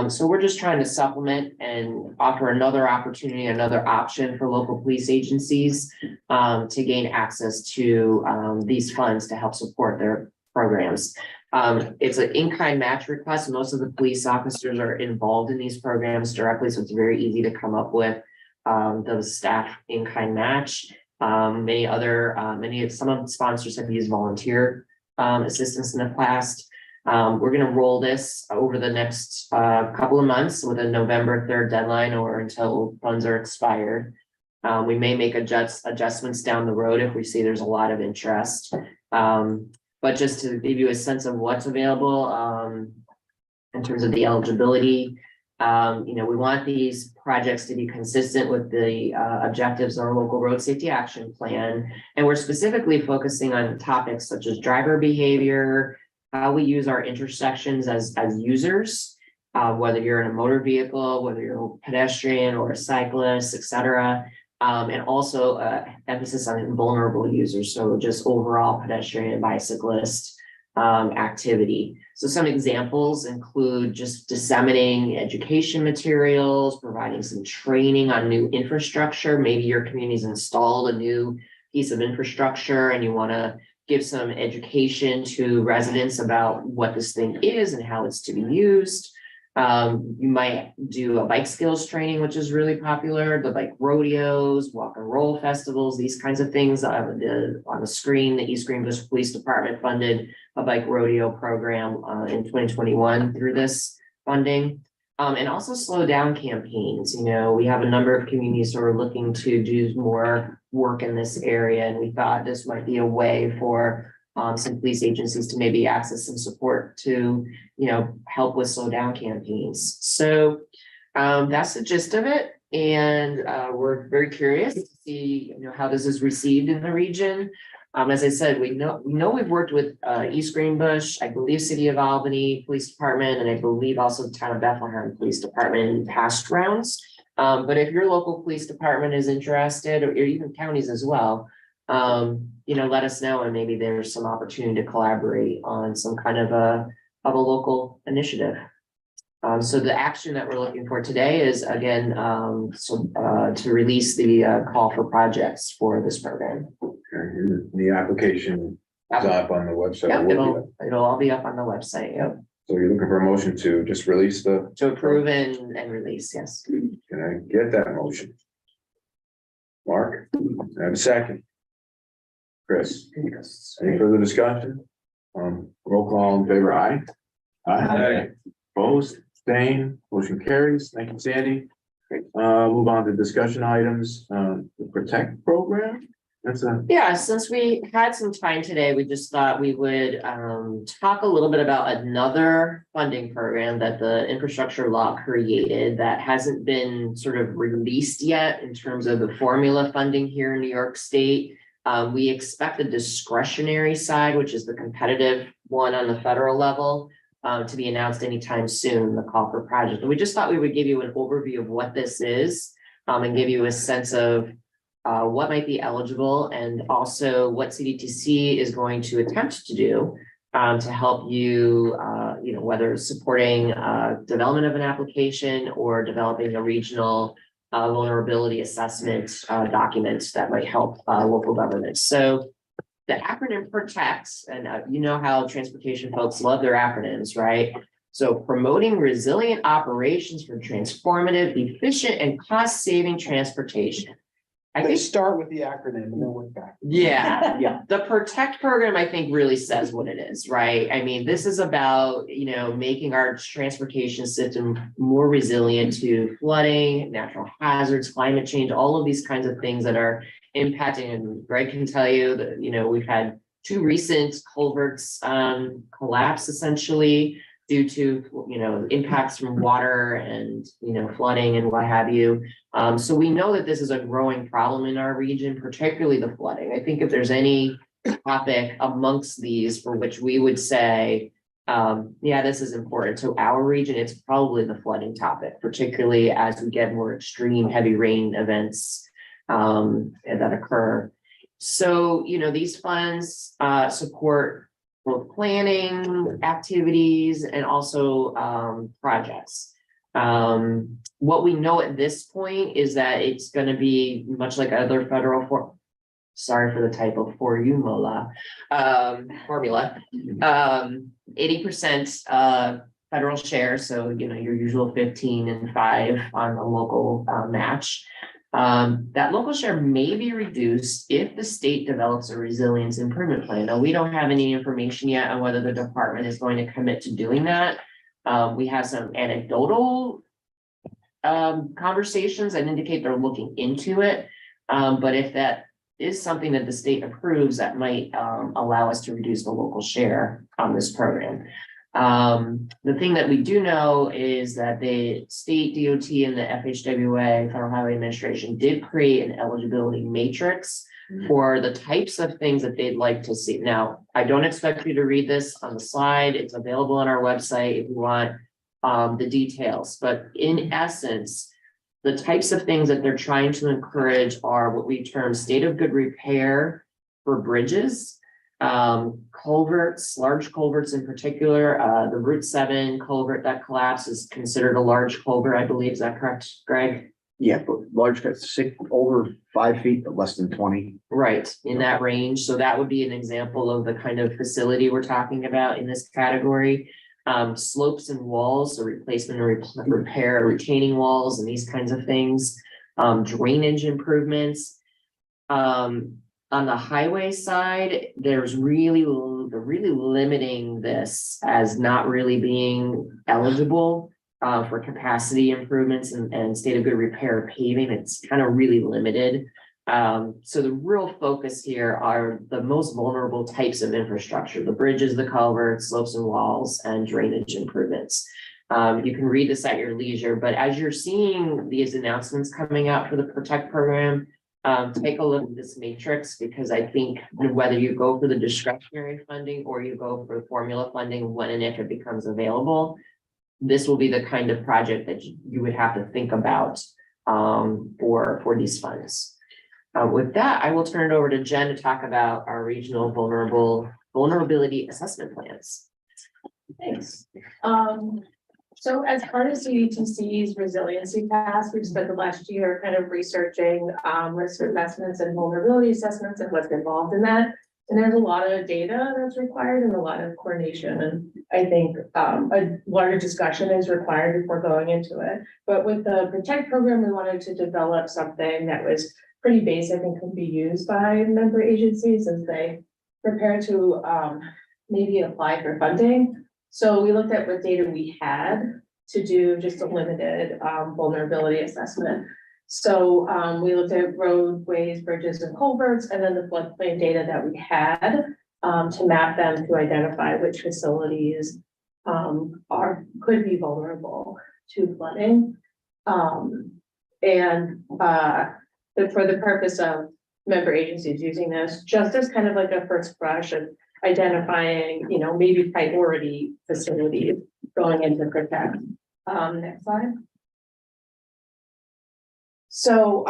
So we're just trying to supplement and offer another opportunity, another option for local police agencies to gain access to these funds to help support their programs. It's an in-kind match request. Most of the police officers are involved in these programs directly, so it's very easy to come up with those staff in-kind match. Some of the sponsors have used volunteer assistance in the past. We're going to roll this over the next couple of months with a November 3rd deadline or until funds are expired. We may make adjustments down the road if we see there's a lot of interest. But just to give you a sense of what's available in terms of the eligibility, We want these projects to be consistent with the objectives of our local road safety action plan. And we're specifically focusing on topics such as driver behavior, how we use our intersections as users, whether you're in a motor vehicle, whether you're a pedestrian or a cyclist, et cetera. And also emphasis on vulnerable users. So just overall pedestrian, bicyclist activity. So some examples include just disseminating education materials, providing some training on new infrastructure. Maybe your community's installed a new piece of infrastructure and you want to give some education to residents about what this thing is and how it's to be used. You might do a bike skills training, which is really popular, the bike rodeos, walk and roll festivals, these kinds of things. On the screen, the East Greenbush Police Department funded a bike rodeo program in 2021 through this funding. And also slow down campaigns. We have a number of communities who are looking to do more work in this area, and we thought this might be a way for some police agencies to maybe access some support to, help with slow down campaigns. So that's the gist of it. And we're very curious to see, how this is received in the region. As I said, we know we've worked with East Greenbush, I believe City of Albany Police Department, and I believe also Town of Bethlehem Police Department in past rounds. But if your local police department is interested, or even counties as well, let us know, and maybe there's some opportunity to collaborate on some kind of a local initiative. So the action that we're looking for today is again, to release the call for projects for this program. Okay, the application is up on the website. Yep, it'll all be up on the website. Yep. So you're looking for a motion to just release To approve and release, yes. Can I get that motion? Mark, I have a second. Chris, any further discussion? Roll call in favor, aye. Aye. Opposed, abstained, motion carries. Thank you, Sandy. Move on to discussion items, the Protect program. Yeah, since we had some time today, we just thought we would talk a little bit about another funding program that the infrastructure law created that hasn't been sort of released yet in terms of the formula funding here in New York State. We expect the discretionary side, which is the competitive one on the federal level, to be announced anytime soon, the call for project. And we just thought we would give you an overview of what this is and give you a sense of what might be eligible and also what CDTC is going to attempt to do to help you, whether supporting development of an application or developing a regional vulnerability assessment documents that might help local governments. So the acronym PROTECT, and you know how transportation folks love their acronyms, right? So promoting resilient operations for transformative, efficient, and cost-saving transportation. They start with the acronym and then work back. Yeah. The Protect program, I think, really says what it is, right? I mean, this is about, making our transportation system more resilient to flooding, natural hazards, climate change, all of these kinds of things that are impacting. And Greg can tell you that, we've had two recent culverts collapse essentially due to, impacts from water and, flooding and what have you. So we know that this is a growing problem in our region, particularly the flooding. I think if there's any topic amongst these for which we would say, this is important to our region, it's probably the flooding topic, particularly as we get more extreme heavy rain events that occur. So, these funds support both planning activities and also projects. What we know at this point is that it's going to be much like other federal sorry for the typo, formula, 80% federal share. So, your usual 15 and 5 on the local match. That local share may be reduced if the state develops a resilience improvement plan. Now, we don't have any information yet on whether the department is going to commit to doing that. We have some anecdotal conversations that indicate they're looking into it. But if that is something that the state approves, that might allow us to reduce the local share on this program. The thing that we do know is that the state DOT and the FHWA, Federal Highway Administration, did create an eligibility matrix for the types of things that they'd like to see. Now, I don't expect you to read this on the slide. It's available on our website if you want the details, but in essence, the types of things that they're trying to encourage are what we term state of good repair for bridges, culverts, large culverts in particular. The Route 7 culvert that collapsed is considered a large culvert, I believe. Is that correct, Greg? Yeah, but large, over 5 feet, but less than 20. Right, in that range. So that would be an example of the kind of facility we're talking about in this category. Slopes and walls, so replacement or repair retaining walls and these kinds of things. Drainage improvements. On the highway side, there's really limiting this as not really being eligible for capacity improvements and state of good repair paving. It's kind of really limited. So the real focus here are the most vulnerable types of infrastructure, the bridges, the culverts, slopes and walls, and drainage improvements. You can read this at your leisure, but as you're seeing these announcements coming out for the Protect program, take a look at this matrix, because I think whether you go for the discretionary funding or you go for formula funding when and if it becomes available, this will be the kind of project that you would have to think about for these funds. With that, I will turn it over to Jen to talk about our regional vulnerability assessment plans. Thanks. So as part of CDTC's resiliency task, we've spent the last year kind of researching risk assessments and vulnerability assessments and what's involved in that. And there's a lot of data that's required and a lot of coordination. And I think a larger discussion is required before going into it. But with the Protect program, we wanted to develop something that was pretty basic and could be used by member agencies as they prepare to maybe apply for funding. So we looked at what data we had to do just a limited vulnerability assessment. So we looked at roadways, bridges, and culverts, and then the floodplain data that we had to map them to identify which facilities could be vulnerable to flooding. For the purpose of member agencies using this, just as kind of like a first brush of identifying, maybe priority facilities going into Protect. Next slide. So,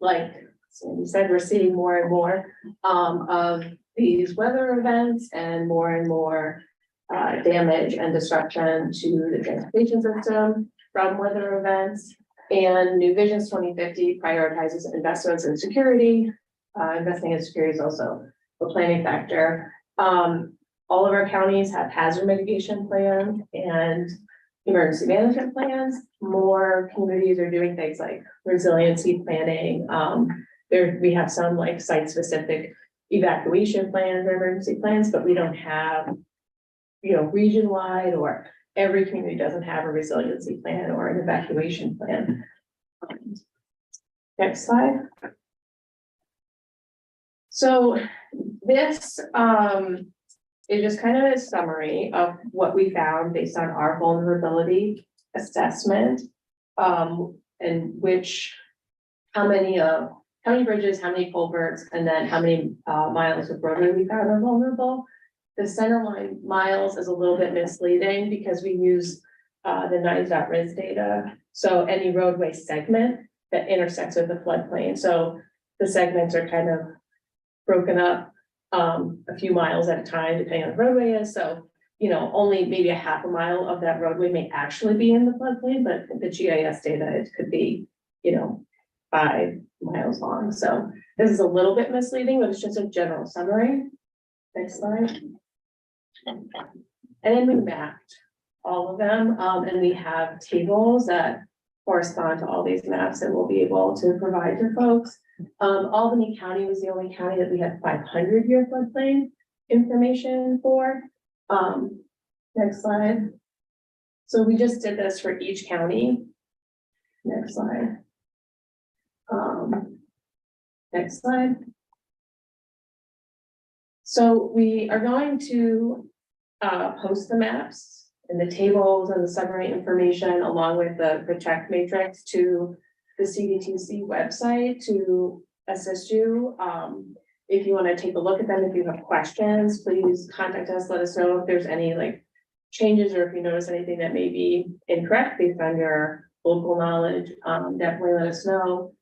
like Sandy said, we're seeing more and more of these weather events and more damage and destruction to the transportation system from weather events. And New Vision's 2050 prioritizes investments in security. Investing in security is also a planning factor. All of our counties have hazard mitigation plans and emergency management plans. More communities are doing things like resiliency planning. We have some like site-specific evacuation plans or emergency plans, but we don't have, region-wide, or every community doesn't have a resiliency plan or an evacuation plan. Next slide. So this is just kind of a summary of what we found based on our vulnerability assessment, and how many bridges, how many culverts, and then how many miles of roadway we found are vulnerable. The center line miles is a little bit misleading because we use the NICE.RIS data. So any roadway segment that intersects with the floodplain. So the segments are kind of broken up a few miles at a time, depending on the roadway is. So, only maybe a half a mile of that roadway may actually be in the floodplain, but the GIS data, it could be, 5 miles long. So this is a little bit misleading, but it's just a general summary. Next slide. And then we mapped all of them, and we have tables that correspond to all these maps that we'll be able to provide to folks. Albany County was the only county that we had 500-year floodplain information for. Next slide. So we just did this for each county. Next slide. Next slide. So we are going to post the maps and the tables and the summary information along with the check matrix to the CDTC website to assist you. If you want to take a look at them, if you have questions, please contact us, let us know if there's any like changes or if you notice anything that may be incorrect based on your local knowledge, definitely let us know.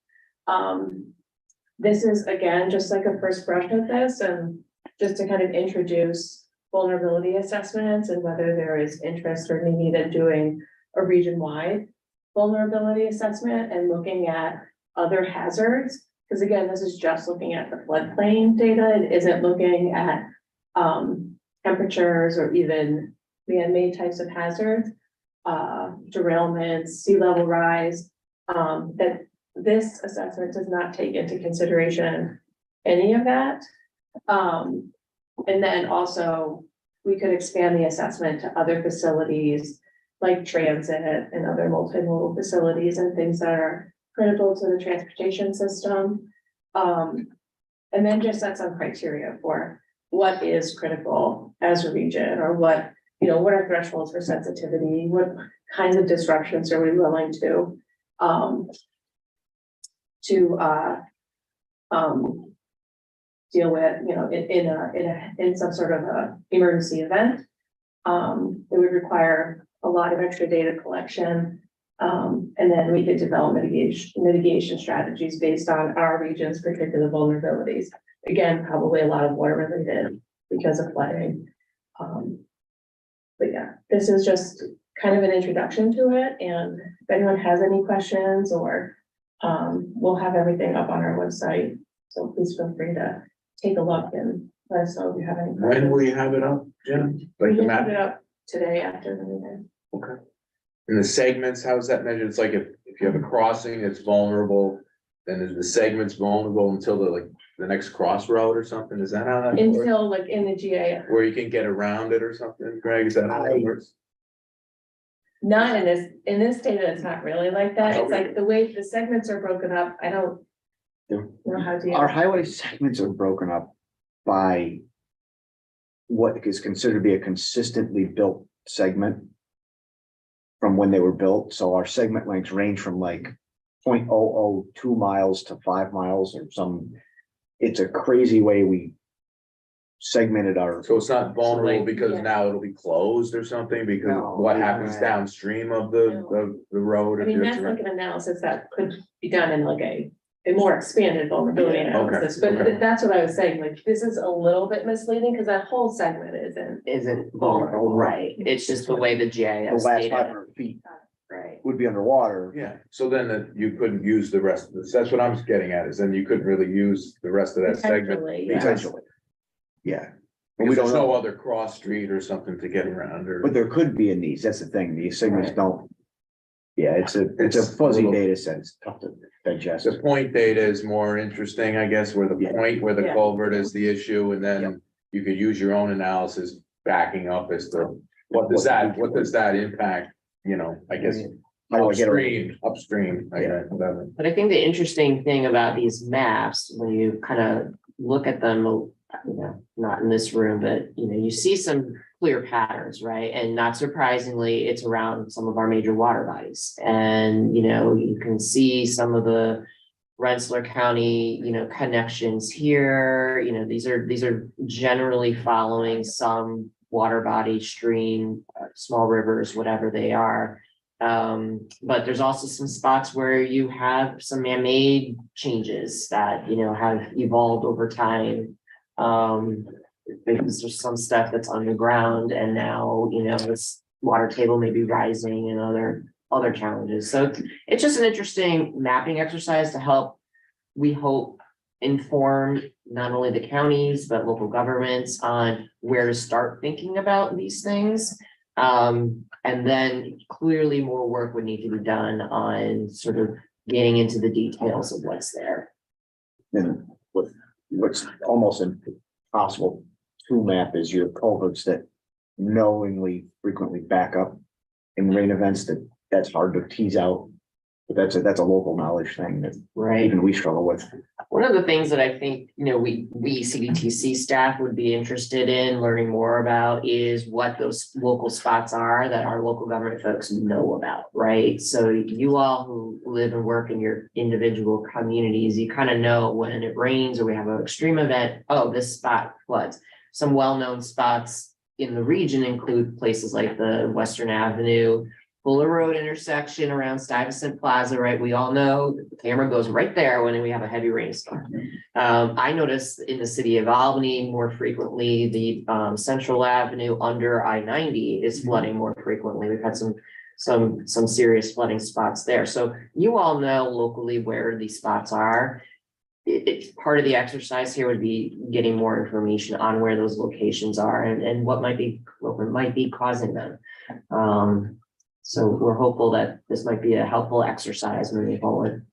This is again, just like a first brush at this and just to kind of introduce vulnerability assessments and whether there is interest or need in doing a region-wide vulnerability assessment and looking at other hazards. Because again, this is just looking at the floodplain data and isn't looking at temperatures or even man-made types of hazards, derailments, sea level rise, that this assessment does not take into consideration any of that. And then also, we could expand the assessment to other facilities like transit and other multimodal facilities and things that are critical to the transportation system. And then just set some criteria for what is critical as a region or what, you know, what are thresholds for sensitivity, what kinds of disruptions are we willing to deal with, you know, in some sort of a emergency event. It would require a lot of extra data collection. And then we could develop mitigation strategies based on our region's particular vulnerabilities. Again, probably a lot of water related because of flooding. But yeah, this is just kind of an introduction to it. And if anyone has any questions or we'll have everything up on our website. So please feel free to take a look and let us know if you have any questions. When will you have it up, Jen? We Like the can map? put it up today after the meeting. Okay. And the segments, how is that measured? It's like if you have a crossing that's vulnerable, then is the segments vulnerable until the next crossroad or something? Is that how that works? Until like in the GA, Where you can get around it or something, Greg? Is that how it works? not in this data, it's not really like that. It's Okay. like the way the segments are broken up. I don't know how to. Our highway segments are broken up by what is considered to be a consistently built segment from when they were built. So our segment lengths range from like 0.002 miles to 5 miles or some. It's a crazy way we segmented our. So it's not vulnerable Like, because yeah. now it'll be closed or something because No. what happens downstream of the road? I if mean, you that's have to- like an analysis that could be done in like a more expanded vulnerability Okay, analysis, but okay. that's what I was saying, like, this is a little bit misleading, because that whole segment Isn't vulnerable, right? It's just the way the The GIS last data, 500 feet right? would be underwater. Yeah, so then you couldn't use the rest of this. That's what I'm getting at, is then you couldn't really use the rest of that segment. Potentially, yeah. Potentially. Yeah, but we Because don't there's no know, other cross street or something to get around or. but there could be in these, that's the thing, these segments Right. don't. Yeah, it's a It's a fuzzy little- data set, it's tough to digest. The point data is more interesting, I guess, where the Yeah. point where the Yeah. culvert is the issue, and then you could use your own analysis backing up as to what does that impact, you know, I guess. How do I get around? Upstream, I guess, whatever. But I think the interesting thing about these maps, when you kind of look at them, you know, not in this room, but you know, you see some clear patterns, right? And not surprisingly, it's around some of our major water bodies. And, you know, you can see some of the Rensselaer County, you know, connections here, you know, these are generally following some water body, stream, small rivers, whatever they are. But there's also some spots where you have some man-made changes that, you know, have evolved over time. Because there's some stuff that's underground and now, you know, this water table may be rising and other challenges. So it's just an interesting mapping exercise to help, we hope, inform not only the counties, but local governments on where to start thinking about these things. And then clearly more work would need to be done on sort of getting into the details of what's there. And what's almost impossible to map is your culverts that knowingly frequently back up in rain events, that's hard to tease out But that's a local knowledge thing that Right. even we struggle with. One of the things that I think, we CDTC staff would be interested in learning more about is what those local spots are that our local government folks know about, right? So you all who live and work in your individual communities, you kind of know when it rains or we have an extreme event, oh, this spot floods. Some well-known spots in the region include places like the Western Avenue Fuller Road intersection around Stuyvesant Plaza, right? We all know the camera goes right there when we have a heavy rainstorm. I noticed in the city of Albany more frequently, the Central Avenue under I-90 is flooding more frequently. We've had some serious flooding spots there. So you all know locally where these spots are. Part of the exercise here would be getting more information on where those locations are and what might be causing them. So we're hopeful that this might be a helpful exercise moving forward.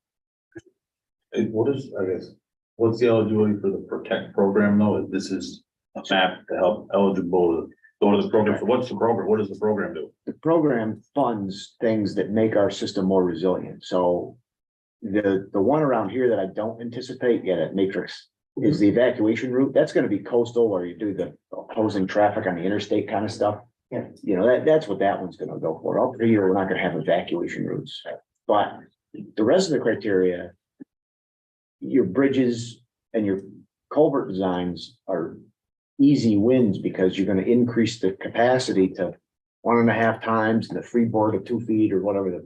What's the eligibility for the Protect program though? This is a map to help eligible to go to the program. So what's the program? What does the program do? The program funds things that make our system more resilient. So the one around here that I don't anticipate yet at Matrix is the evacuation route. That's going to be coastal where you do the opposing traffic on the interstate kind of stuff. Yeah. That's what that one's gonna go for. Up here, we're not gonna have evacuation routes, but the rest of the criteria. Your bridges and your culvert designs are easy wins because you're gonna increase the capacity to 1.5 times the freeboard of 2 feet or whatever,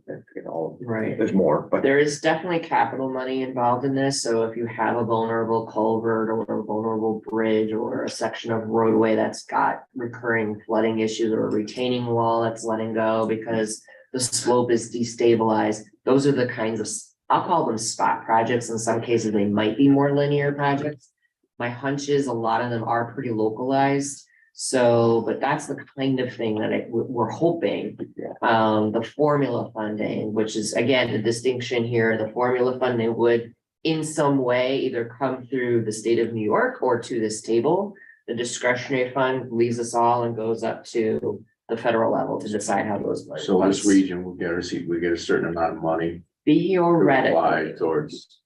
Right. there's more, but There is definitely capital money involved in this, so if you have a vulnerable culvert or a vulnerable bridge or a section of roadway that's got recurring flooding issues or a retaining wall that's letting go because the slope is destabilized, those are the kinds of, I'll call them spot projects. In some cases, they might be more linear projects. My hunch is a lot of them are pretty localized. So, but that's the kind of thing that we're hoping. The formula funding, which is again, the distinction here, the formula funding would in some way either come through the state of New York or to this table. The discretionary fund leaves us all and goes up to the federal level to decide how those. So this region will get a certain amount of money. Theoretically. Applied towards.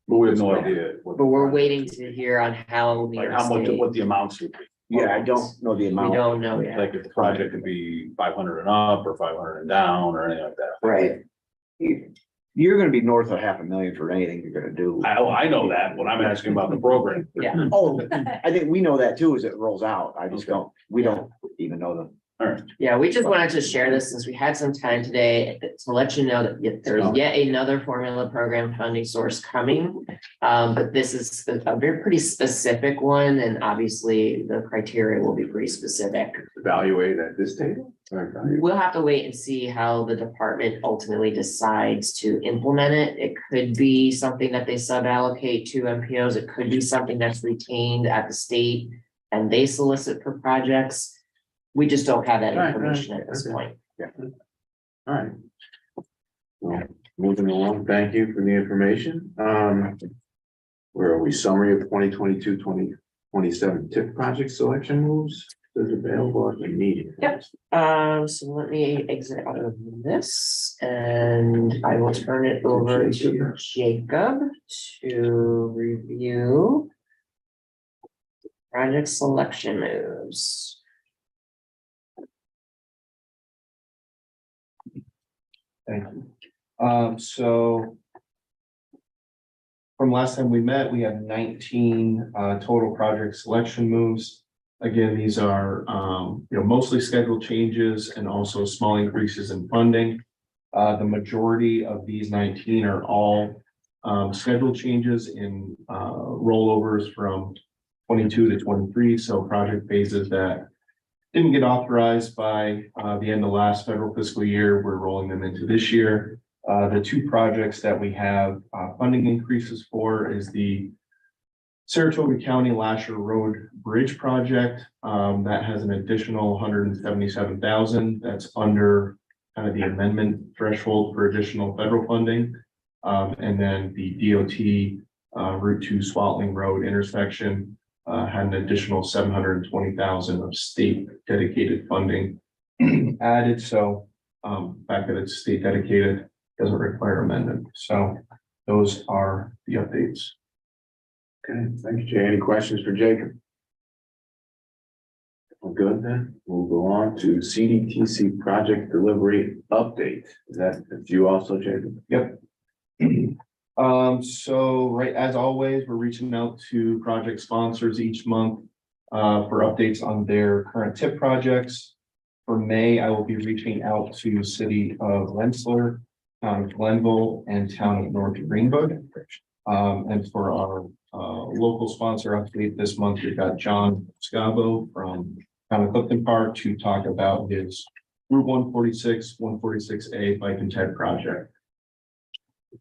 But we have no idea. But we're waiting to hear on how. New Like York how much, State- what the amounts would be. yeah, I don't know the We amount. don't know yet. Like if the project could be 500 and up or 500 and down or anything like that. Right. You're gonna be north of $500,000 for anything you're gonna do. I know that, but I'm asking about the program. Yeah. Oh, I think we know that too as it rolls out. I just we don't even know the. All right. Yeah, we just wanted to share this since we had some time today to let you know that there's yet another formula program funding source coming. But this is a very pretty specific one, and obviously the criteria will be pretty specific. Evaluate at this table? We'll have to wait and see how the department ultimately decides to implement it. It could be something that they sub-allocate to MPOs. It could be something that's retained at the state and they solicit for projects. We just don't have that information at this point. Yeah. All right. Well, moving along, thank you for the information. Where are we? Summary of 2022-2027 TIP project selection moves. Is available at the meeting. Yep. So let me exit out of this and I will turn it over to Jacob to review project selection moves. Thank you. So from last time we met, we had 19 total project selection moves. Again, these are mostly scheduled changes and also small increases in funding. The majority of these 19 are all scheduled changes in rollovers from 22 to 23. So project phases that didn't get authorized by the end of last federal fiscal year, we're rolling them into this year. The two projects that we have funding increases for is the Saratoga County Lasher Road Bridge Project. That has an additional $177,000. That's under kind of the amendment threshold for additional federal funding. And then the DOT Route 2 Swatling Road intersection had an additional $720,000 of state dedicated funding added. So fact that it's state dedicated, doesn't require amendment. So those are the updates. Okay, thank you, Jay. Any questions for Jacob? We're good then. We'll go on to CDTC project delivery update. Is that you also, Jacob? Yep. So right, as always, we're reaching out to project sponsors each month for updates on their current tip projects. For May, I will be reaching out to City of Rensselaer, Town of Glenville, and Town of North Greenwood. And for our local sponsor update this month, we've got John Scavo from Town of Clifton Park to talk about his Route 146, 146A Bike and Tech project.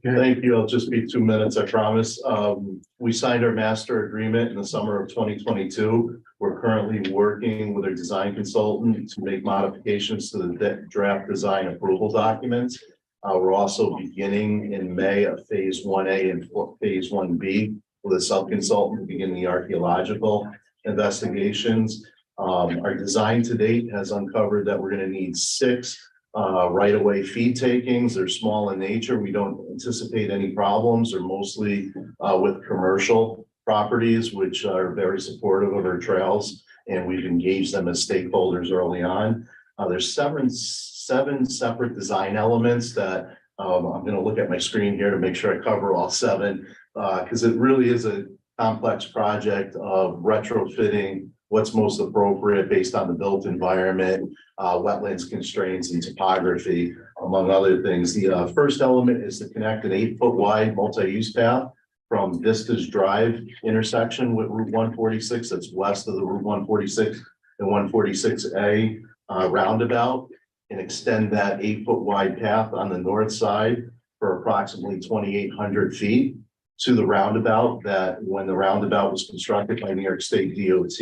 Thank you. I'll just be 2 minutes, I promise. We signed our master agreement in the summer of 2022. We're currently working with our design consultant to make modifications to the draft design approval documents. We're also beginning in May of phase 1A and phase 1B with a sub-consultant to begin the archaeological investigations. Our design to date has uncovered that we're going to need 6 right-of-way feed takings. They're small in nature. We don't anticipate any problems. They're mostly with commercial properties, which are very supportive of our trails, and we've engaged them as stakeholders early on. There's seven separate design elements that I'm going to look at my screen here to make sure I cover all 7, because it really is a complex project of retrofitting what's most appropriate based on the built environment, wetlands constraints and topography, among other things. The first element is to connect an 8-foot wide multi-use path from Vistas Drive intersection with Route 146, that's west of the Route 146 and 146A roundabout, and extend that 8-foot wide path on the north side for approximately 2,800 feet to the roundabout. That when the roundabout was constructed by New York State DOT,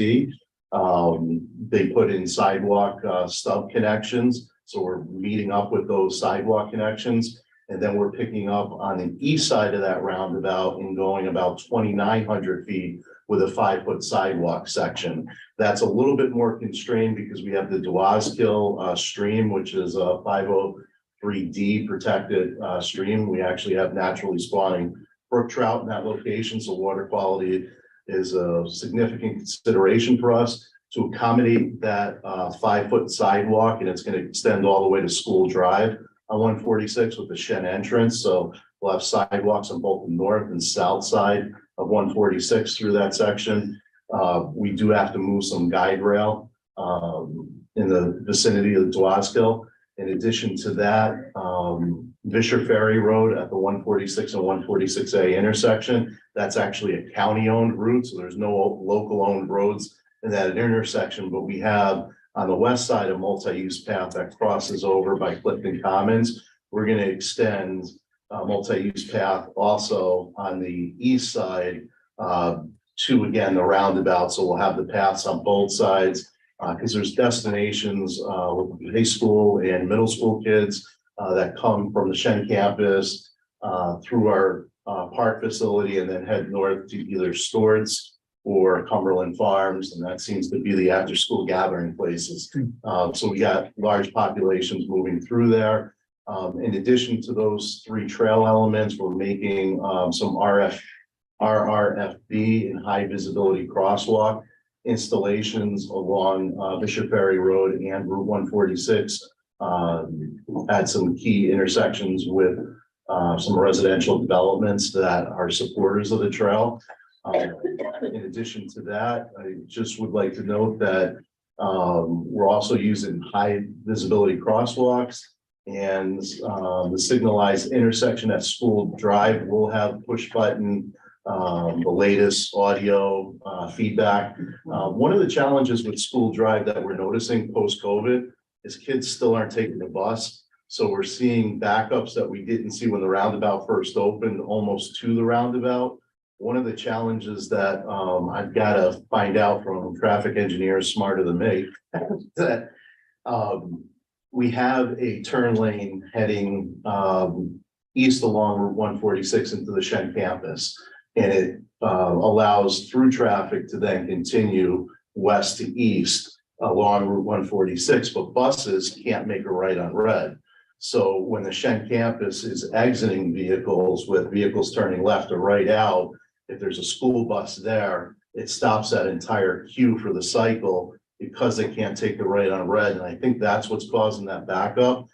they put in sidewalk stub connections. So we're meeting up with those sidewalk connections. And then we're picking up on the east side of that roundabout and going about 2,900 feet with a 5-foot sidewalk section. That's a little bit more constrained because we have the Duazkill stream, which is a 503D protected stream. We actually have naturally spawning brook trout in that location, so water quality is a significant consideration for us. To accommodate that 5-foot sidewalk, and it's going to extend all the way to School Drive on 146 with the Shen entrance. So we'll have sidewalks on both the north and south side of 146 through that section. We do have to move some guide rail in the vicinity of the Duazkill. In addition to that, Vischer Ferry Road at the 146 and 146A intersection, that's actually a county-owned route, so there's no local-owned roads in that intersection, but we have on the west side a multi-use path that crosses over by Clifton Commons. We're going to extend a multi-use path also on the east side to, again, the roundabout, so we'll have the paths on both sides because there's destinations with high school and middle school kids that come from the Shen campus through our park facility and then head north to either Stewart's or Cumberland Farms, and that seems to be the after-school gathering places. So we got large populations moving through there. In addition to those 3 trail elements, we're making some RRFB and high visibility crosswalk installations along Vischer Ferry Road and Route 146 at some key intersections with some residential developments that are supporters of the trail. In addition to that, I just would like to note that we're also using high visibility crosswalks, and the signalized intersection at School Drive will have push button, the latest audio feedback. One of the challenges with School Drive that we're noticing post-COVID is kids still aren't taking the bus. So we're seeing backups that we didn't see when the roundabout first opened almost to the roundabout. One of the challenges that I've got to find out from traffic engineers smarter than me, that we have a turn lane heading east along Route 146 into the Shen campus. And it allows through traffic to then continue west to east along Route 146, but buses can't make a right on red. So when the Shen campus is exiting vehicles with vehicles turning left or right out, if there's a school bus there, it stops that entire queue for the cycle because they can't take the right on red. And I think that's what's causing that backup.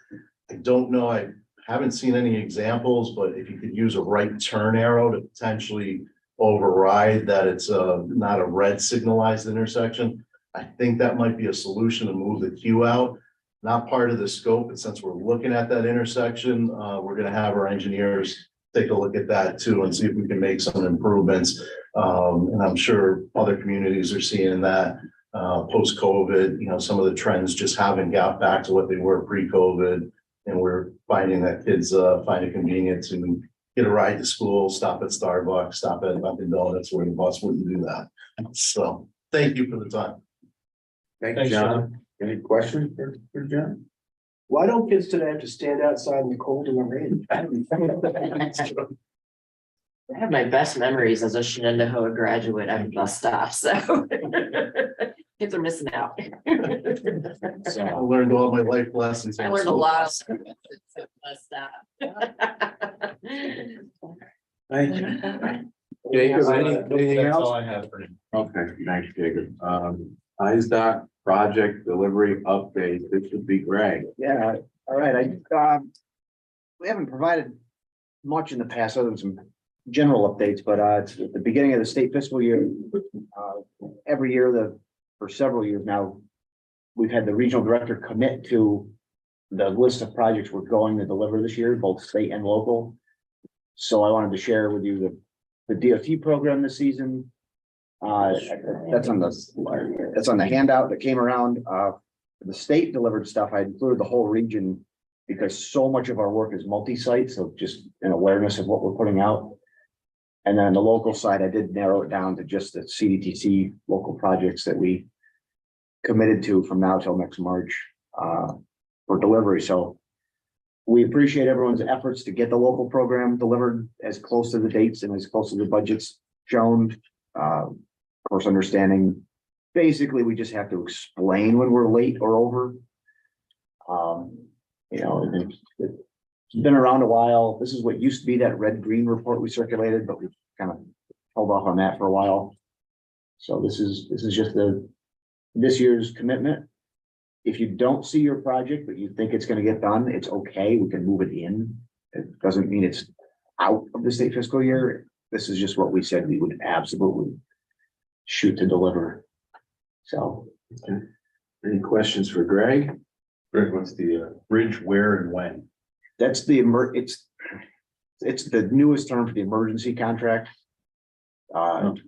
I don't know, I haven't seen any examples, but if you could use a right turn arrow to potentially override that it's not a red signalized intersection, I think that might be a solution to move the queue out. Not part of the scope, and since we're looking at that intersection, we're gonna have our engineers take a look at that too and see if we can make some improvements. And I'm sure other communities are seeing that post-COVID, you know, some of the trends just haven't got back to what they were pre-COVID. And we're finding that kids find it convenient to get a ride to school, stop at Starbucks, stop at Dunkin' Donuts where the bus wouldn't do that. So thank you for the time. Thanks, John. Any questions for John? Why don't kids today have to stand outside in the cold and the rain? I have my best memories as a Shenandoah graduate at a bus stop, so kids are missing out. So I learned all my life lessons. I learned a lot of at bus stop. Thank you. Jacob, anything That's all else? I have for you. Okay, thanks, Jacob. ISDOT project delivery update. This would be Greg. Yeah, all right, we haven't provided much in the past, other than some general updates, but it's at the beginning of the state fiscal year. Every year, for several years now, we've had the regional director commit to the list of projects we're going to deliver this year, both state and local. So I wanted to share with you the DOT program this season. That's on the handout that came around. The state delivered stuff. I included the whole region because so much of our work is multi-site, so just an awareness of what we're putting out. And then on the local side, I did narrow it down to just the CDTC local projects that we committed to from now till next March for delivery. So we appreciate everyone's efforts to get the local program delivered as close to the dates and as close to the budgets shown. Of course, understanding, basically, we just have to explain when we're late or over. You know, it's been around a while. This is what used to be that red-green report we circulated, but we've kind of held off on that for a while. So this is just this year's commitment. If you don't see your project, but you think it's going to get done, it's okay. We can move it in. It doesn't mean it's out of the state fiscal year. This is just what we said we would absolutely shoot to deliver. So. Okay. Any questions for Greg? Greg, what's the bridge, where and when? That's the it's the newest term for the emergency contract.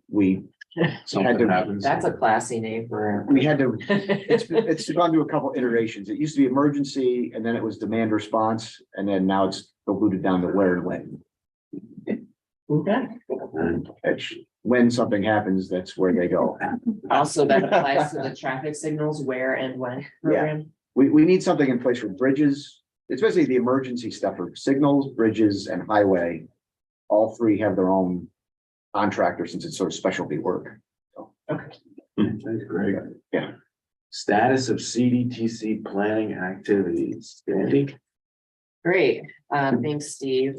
We had to, happens. That's a classy name for. we had to, it's gone through a couple iterations. It used to be emergency and then it was demand response. And then now it's diluted down to where and when. Okay. When something happens, that's where they go. Also, that applies to the traffic signals, where and when program. We need something in place for bridges, especially the emergency stuff for signals, bridges and highway. All three have their own contractor since it's sort of specialty work. So, Okay. Thanks, Greg. Yeah. Status of CDTC planning activities. Andy? Great, thanks, Steve.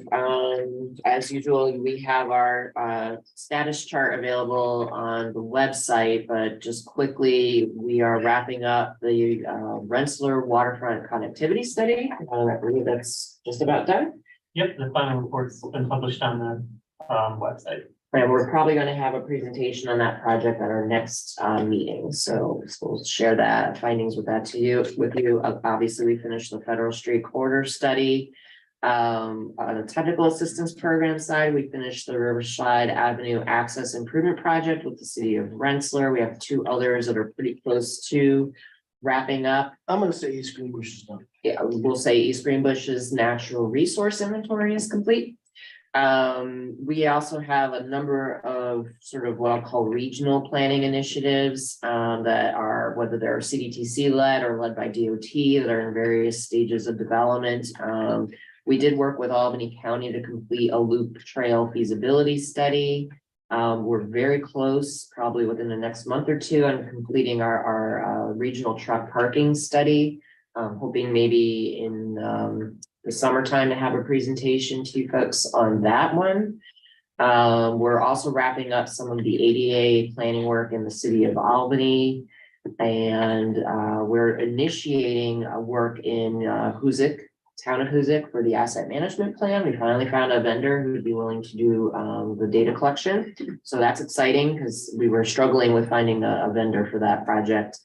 As usual, we have our status chart available on the website, but just quickly, we are wrapping up the Rensselaer waterfront connectivity study. I believe that's just about done. Yep, the final report's been published on the website. And we're probably going to have a presentation on that project at our next meeting, so we'll share that findings with you. Obviously, we finished the Federal Street Corridor study. On the technical assistance program side, we finished the Riverside Avenue Access Improvement Project with the city of Rensselaer. We have two others that are pretty close to wrapping up. I'm gonna say East Greenbush is done. Yeah, we'll say East Greenbush's natural resource inventory is complete. We also have a number of sort of what I'll call regional planning initiatives that are, whether they're CDTC led or led by DOT, that are in various stages of development. We did work with Albany County to complete a loop trail feasibility study. We're very close, probably within the next month or two, on completing our regional truck parking study. hoping maybe in the summertime to have a presentation to you folks on that one. We're also wrapping up some of the ADA planning work in the city of Albany. And we're initiating a work in Hoosick, town of Hoosick, for the asset management plan. We finally found a vendor who would be willing to do the data collection. So that's exciting because we were struggling with finding a vendor for that project.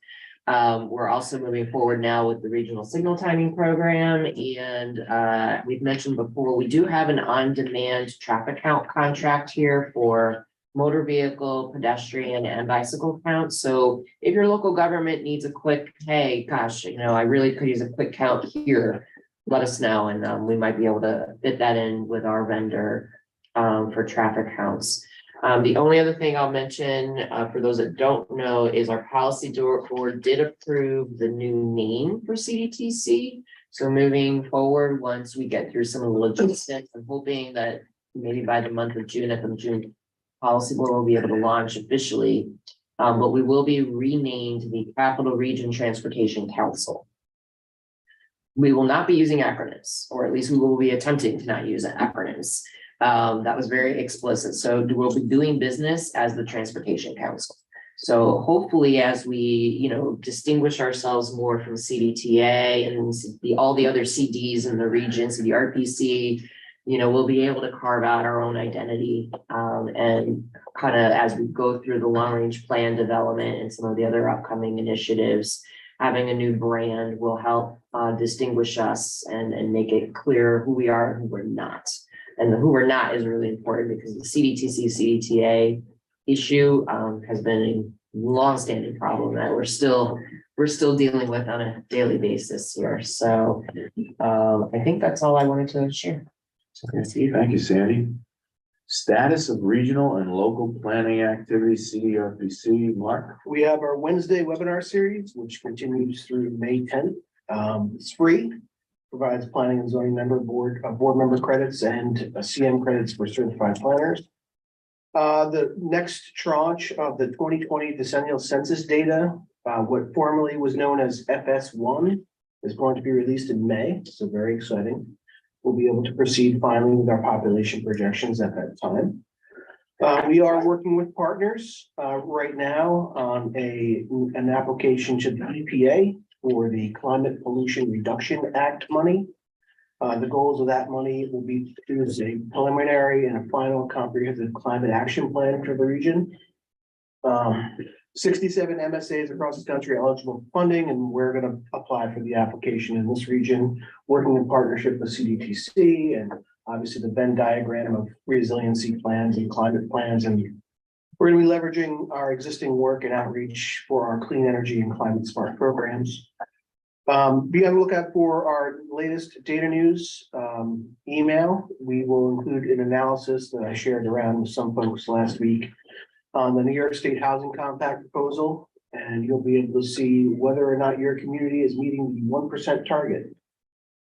We're also moving forward now with the regional signal timing program. And we've mentioned before, we do have an on-demand traffic count contract here for motor vehicle, pedestrian, and bicycle counts. So if your local government needs a quick, hey, gosh, I really could use a quick count here, let us know, and we might be able to fit that in with our vendor for traffic counts. The only other thing I'll mention for those that don't know is our policy board did approve the new name for CDTC. So moving forward, once we get through some of the logistics, I'm hoping that maybe by the month of June, at the June policy board will be able to launch officially, but we will be renamed the Capital Region Transportation Council. We will not be using acronyms, or at least we will be attempting to not use acronyms. That was very explicit. So we'll be doing business as the Transportation Council. So hopefully, as we, distinguish ourselves more from CDTA and all the other CDs in the region, CDRPC, we'll be able to carve out our own identity and kind of as we go through the long range plan development and some of the other upcoming initiatives, having a new brand will help distinguish us and make it clear who we are and who we're not. And the who we're not is really important because the CDTC, CDTA issue has been a longstanding problem that we're still dealing with on a daily basis here. So I think that's all I wanted to share. Thank you, Sandy. Status of regional and local planning activities, CDRPC, Mark. We have our Wednesday webinar series, which continues through May 10th. It's free, provides planning and zoning board member credits and CM credits for certified planners. The next tranche of the 2020 decennial census data, what formerly was known as FS1, is going to be released in May. So very exciting. We'll be able to proceed finally with our population projections at that time. We are working with partners right now on an application to the EPA for the Climate Pollution Reduction Act money. The goals of that money will be to do a preliminary and a final comprehensive climate action plan for the region. 67 MSAs across the country eligible for funding, and we're going to apply for the application in this region, working in partnership with CDTC and obviously the Venn diagram of resiliency plans and climate plans. And we're going to be leveraging our existing work and outreach for our clean energy and climate smart programs. Be on the lookout for our latest data news email. We will include an analysis that I shared around with some folks last week on the New York State Housing Compact proposal, and you'll be able to see whether or not your community is meeting the 1% target.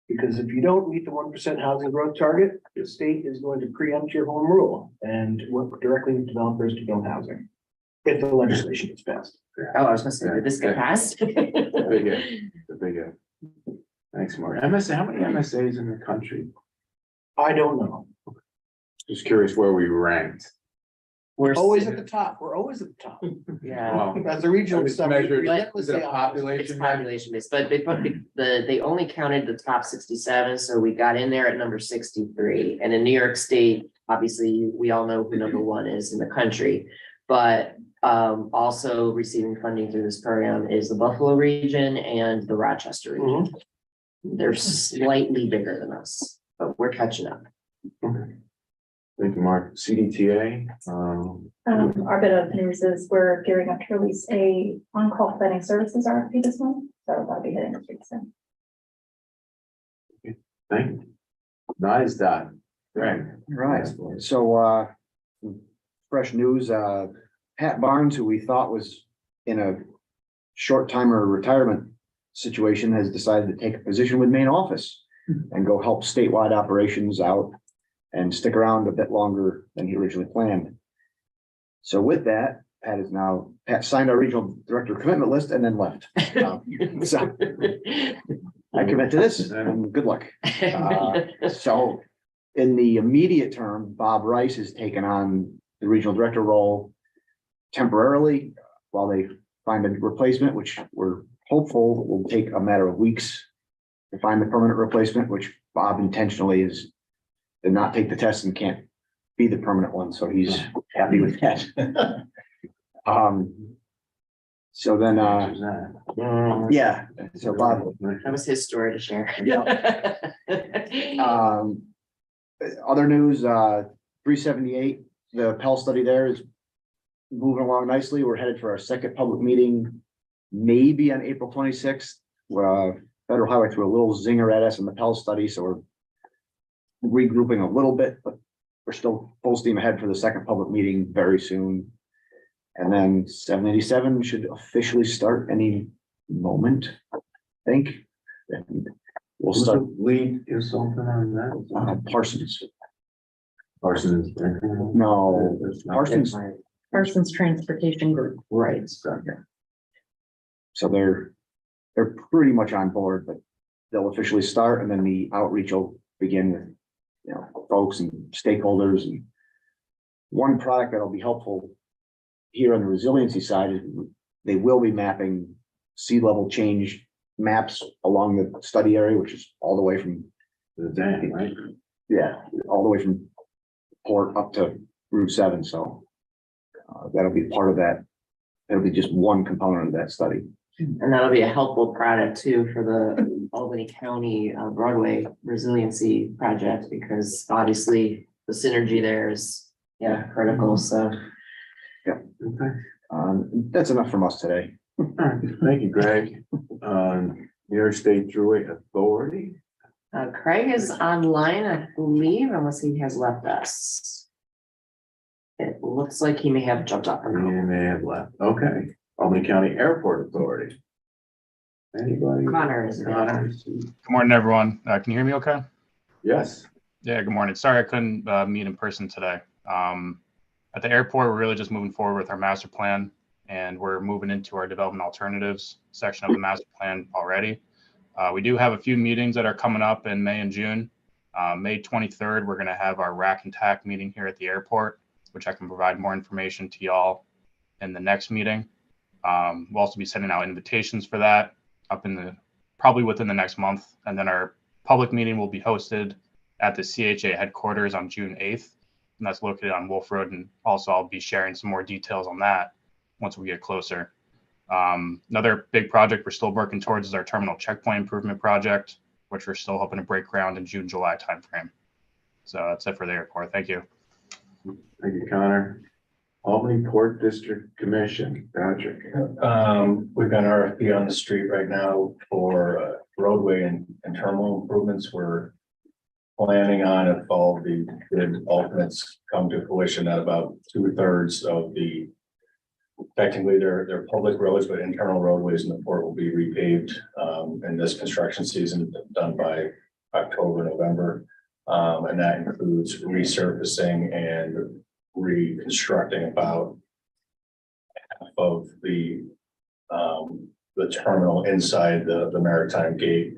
Because if you don't meet the 1% housing growth target, the state is going to preempt your home rule and work directly with developers to build housing if the legislation gets passed. Oh, I was gonna say, did this get passed? The big Thanks, Mark. MSA, how many MSAs in the country? I don't know. Just curious where we ranked. We're always at the top. We're always at the top. Yeah. Well, As a regional it's stuff. measured- relentlessly is it a opposite. It's population based, but they only counted the top 67, so we got in there at number 63. And in New York State, obviously, we all know who number one is in the country. But also receiving funding through this program is the Buffalo region and the Rochester region. They're slightly bigger than us, but we're catching up. Okay. Thank you, Mark. CDTA. Our bit of news is we're gearing up to release a on-call planning services RFP this month, so that'll be hitting the street soon. Thank you. Nice done. Right. Right. So, fresh news, Pat Barnes, who we thought was in a short timer retirement situation, has decided to take a position with main office and go help statewide operations out and stick around a bit longer than he originally planned. So with that, Pat signed our regional director commitment list and then left. So I commit to this and good luck. So in the immediate term, Bob Rice has taken on the regional director role temporarily while they find a replacement, which we're hopeful will take a matter of weeks to find the permanent replacement, which Bob intentionally is did not take the test and can't be the permanent one. So he's happy with that. So then, yeah, so Bob, That was his story to share. other news, 378, the Pell study there is moving along nicely. We're headed for our second public meeting, maybe on April 26th. Federal Highway threw a little zinger at us in the Pell study, so we're regrouping a little bit, but we're still full steam ahead for the second public meeting very soon. And then 787 should officially start any moment, I think. And we'll Who's start the lead is something on that? Parsons. Parsons. No, Parsons. Parsons Transportation Group. Right. So they're pretty much on board, but they'll officially start and then the outreach will begin with, you know, folks and stakeholders. And one product that'll be helpful here on the resiliency side is they will be mapping sea level change maps along the study area, which is all the way from The dam, right? yeah, all the way from port up to Route 7. So that'll be part of that. It'll be just one component of that study. And that'll be a helpful product too for the Albany County Broadway resiliency project, because obviously the synergy there is, critical, so. Yeah. Okay. That's enough from us today. All right. Thank you, Greg. New York State Thruway Authority. Craig is online, I believe, unless he has left us. It looks like he may have jumped off. He may have left. Okay. Albany County Airport Authority. Anybody? Connor is there. Connor? Good morning, everyone. Can you hear me okay? Yes. Yeah, good morning. Sorry I couldn't meet in person today. At the airport, we're really just moving forward with our master plan, and we're moving into our development alternatives section of the master plan already. We do have a few meetings that are coming up in May and June. May 23rd, we're going to have our rack and tack meeting here at the airport, which I can provide more information to y'all in the next meeting. We'll also be sending out invitations for that probably within the next month. And then our public meeting will be hosted at the CHA headquarters on June 8th. And that's located on Wolf Road. And also I'll be sharing some more details on that once we get closer. Another big project we're still working towards is our terminal checkpoint improvement project, which we're still hoping to break ground in June, July timeframe. So that's it for the airport. Thank you. Thank you, Connor. Albany Port District Commission, Patrick. We've got an RFP on the street right now for roadway and terminal improvements. We're planning on, if all the good alternates come to fruition, at about 2/3 of the, technically they're public roads, but internal roadways in the port will be repaved in this construction season, done by October, November. And that includes resurfacing and reconstructing about half of the terminal inside the maritime gate,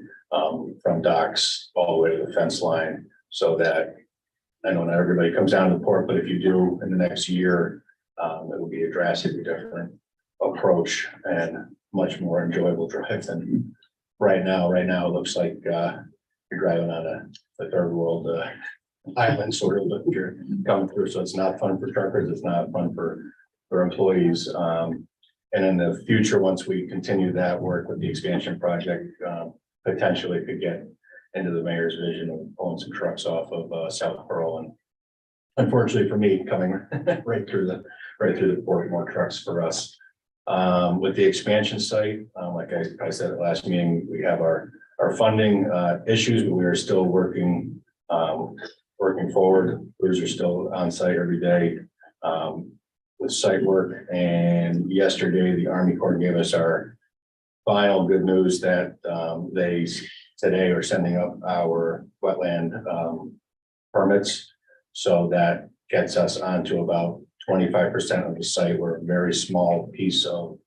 from docks all the way to the fence line, so that I know not everybody comes down to the port, but if you do in the next year, it will be a drastically different approach and much more enjoyable drive than right now. Right now, it looks like you're driving on a third world island sort of, but you're coming through, so it's not fun for truckers, it's not fun for employees. And in the future, once we continue that work with the expansion project, potentially could get into the mayor's vision of pulling some trucks off of South Pearl. And unfortunately for me, coming right through the port, more trucks for us. With the expansion site, like I said at last meeting, we have our funding issues, but we are still working forward. Crews are still on site every day with site work. And yesterday, the Army Corps gave us our final good news that they today are sending up our wetland permits. So that gets us onto about 25% of the site, where a very small piece of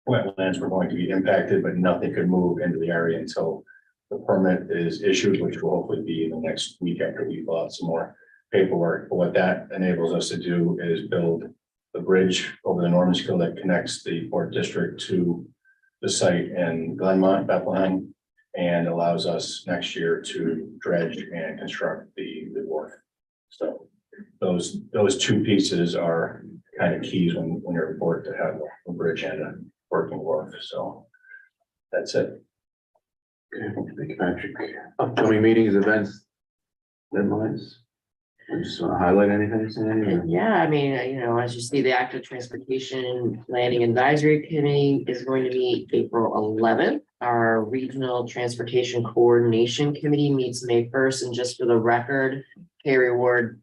wetlands were going to be impacted, but nothing could move into the area until the permit is issued, which will hopefully be in the next week after we fill out some more paperwork. But what that enables us to do is build the bridge over the Normanskill that connects the Port District to the site in Glenmont, Bethlehem, and allows us next year to dredge and construct the wharf. So those two pieces are kind of keys when you're aboard to have a bridge and a working wharf. So that's it. Okay, thank you, Patrick. Upcoming meetings, events, deadlines. I just want to highlight anything, Sandy? Yeah, I mean, as you see, the Active Transportation Planning Advisory Committee is going to meet April 11th. Our Regional Transportation Coordination Committee meets May 1st, and just for the record, Carrie Ward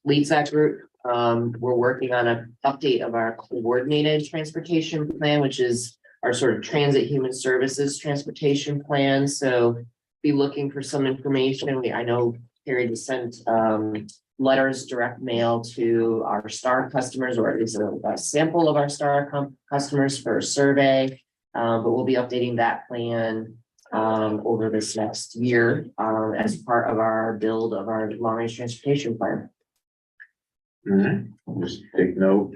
leads that group. We're working on an update of our coordinated transportation plan, which is our sort of transit human services transportation plan. So be looking for some information. I know Carrie just sent letters, direct mail to our STAR customers, or at least a sample of our STAR customers for a survey. But we'll be updating that plan over this next year as part of our build of our long range transportation plan. All right, just take note.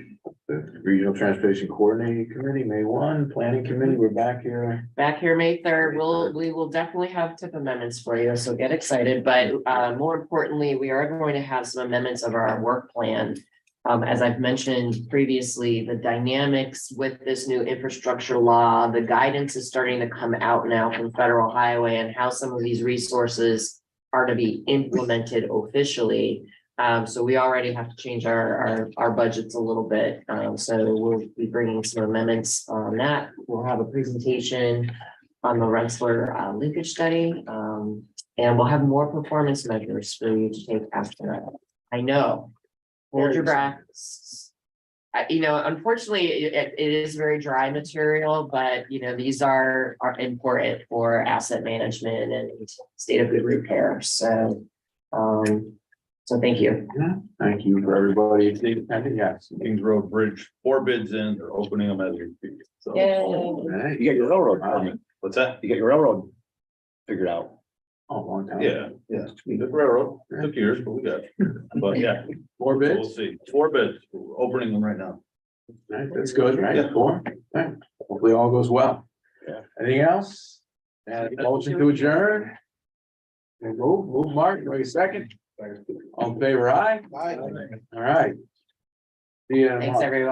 The Regional Transportation Coordinating Committee, May 1, Planning Committee, we're back here. Back here, May 3rd, we will definitely have tip amendments for you, so get excited, but more importantly, we are going to have some amendments of our work plan. As I've mentioned previously, the dynamics with this new infrastructure law, the guidance is starting to come out now from Federal Highway and how some of these resources are to be implemented officially. So we already have to change our budgets a little bit. So we'll be bringing some amendments on that. We'll have a presentation on the Rensselaer leakage study. And we'll have more performance measures for you to take after that. I know. Hold your breath. Unfortunately, it is very dry material, but these are important for asset management and state of good repair. So thank you. Yeah, thank you for everybody. Yes. Kings Road Bridge, 4 bids in, they're opening them as we speak. So, Hey, You got your railroad permit. what's that? You got your railroad figured out. Oh, long time. Yeah, the railroad, took years, but we got it. But yeah, 4 we'll bids. see. 4 bids, we're opening them right now. Right, that's good, right? Yeah. 4. Okay. Hopefully all goes well. Yeah. Anything else? And motion to adjourn? And move, Mark, wait a second. All in favor, aye? Aye. All right. See you. Thanks, everyone.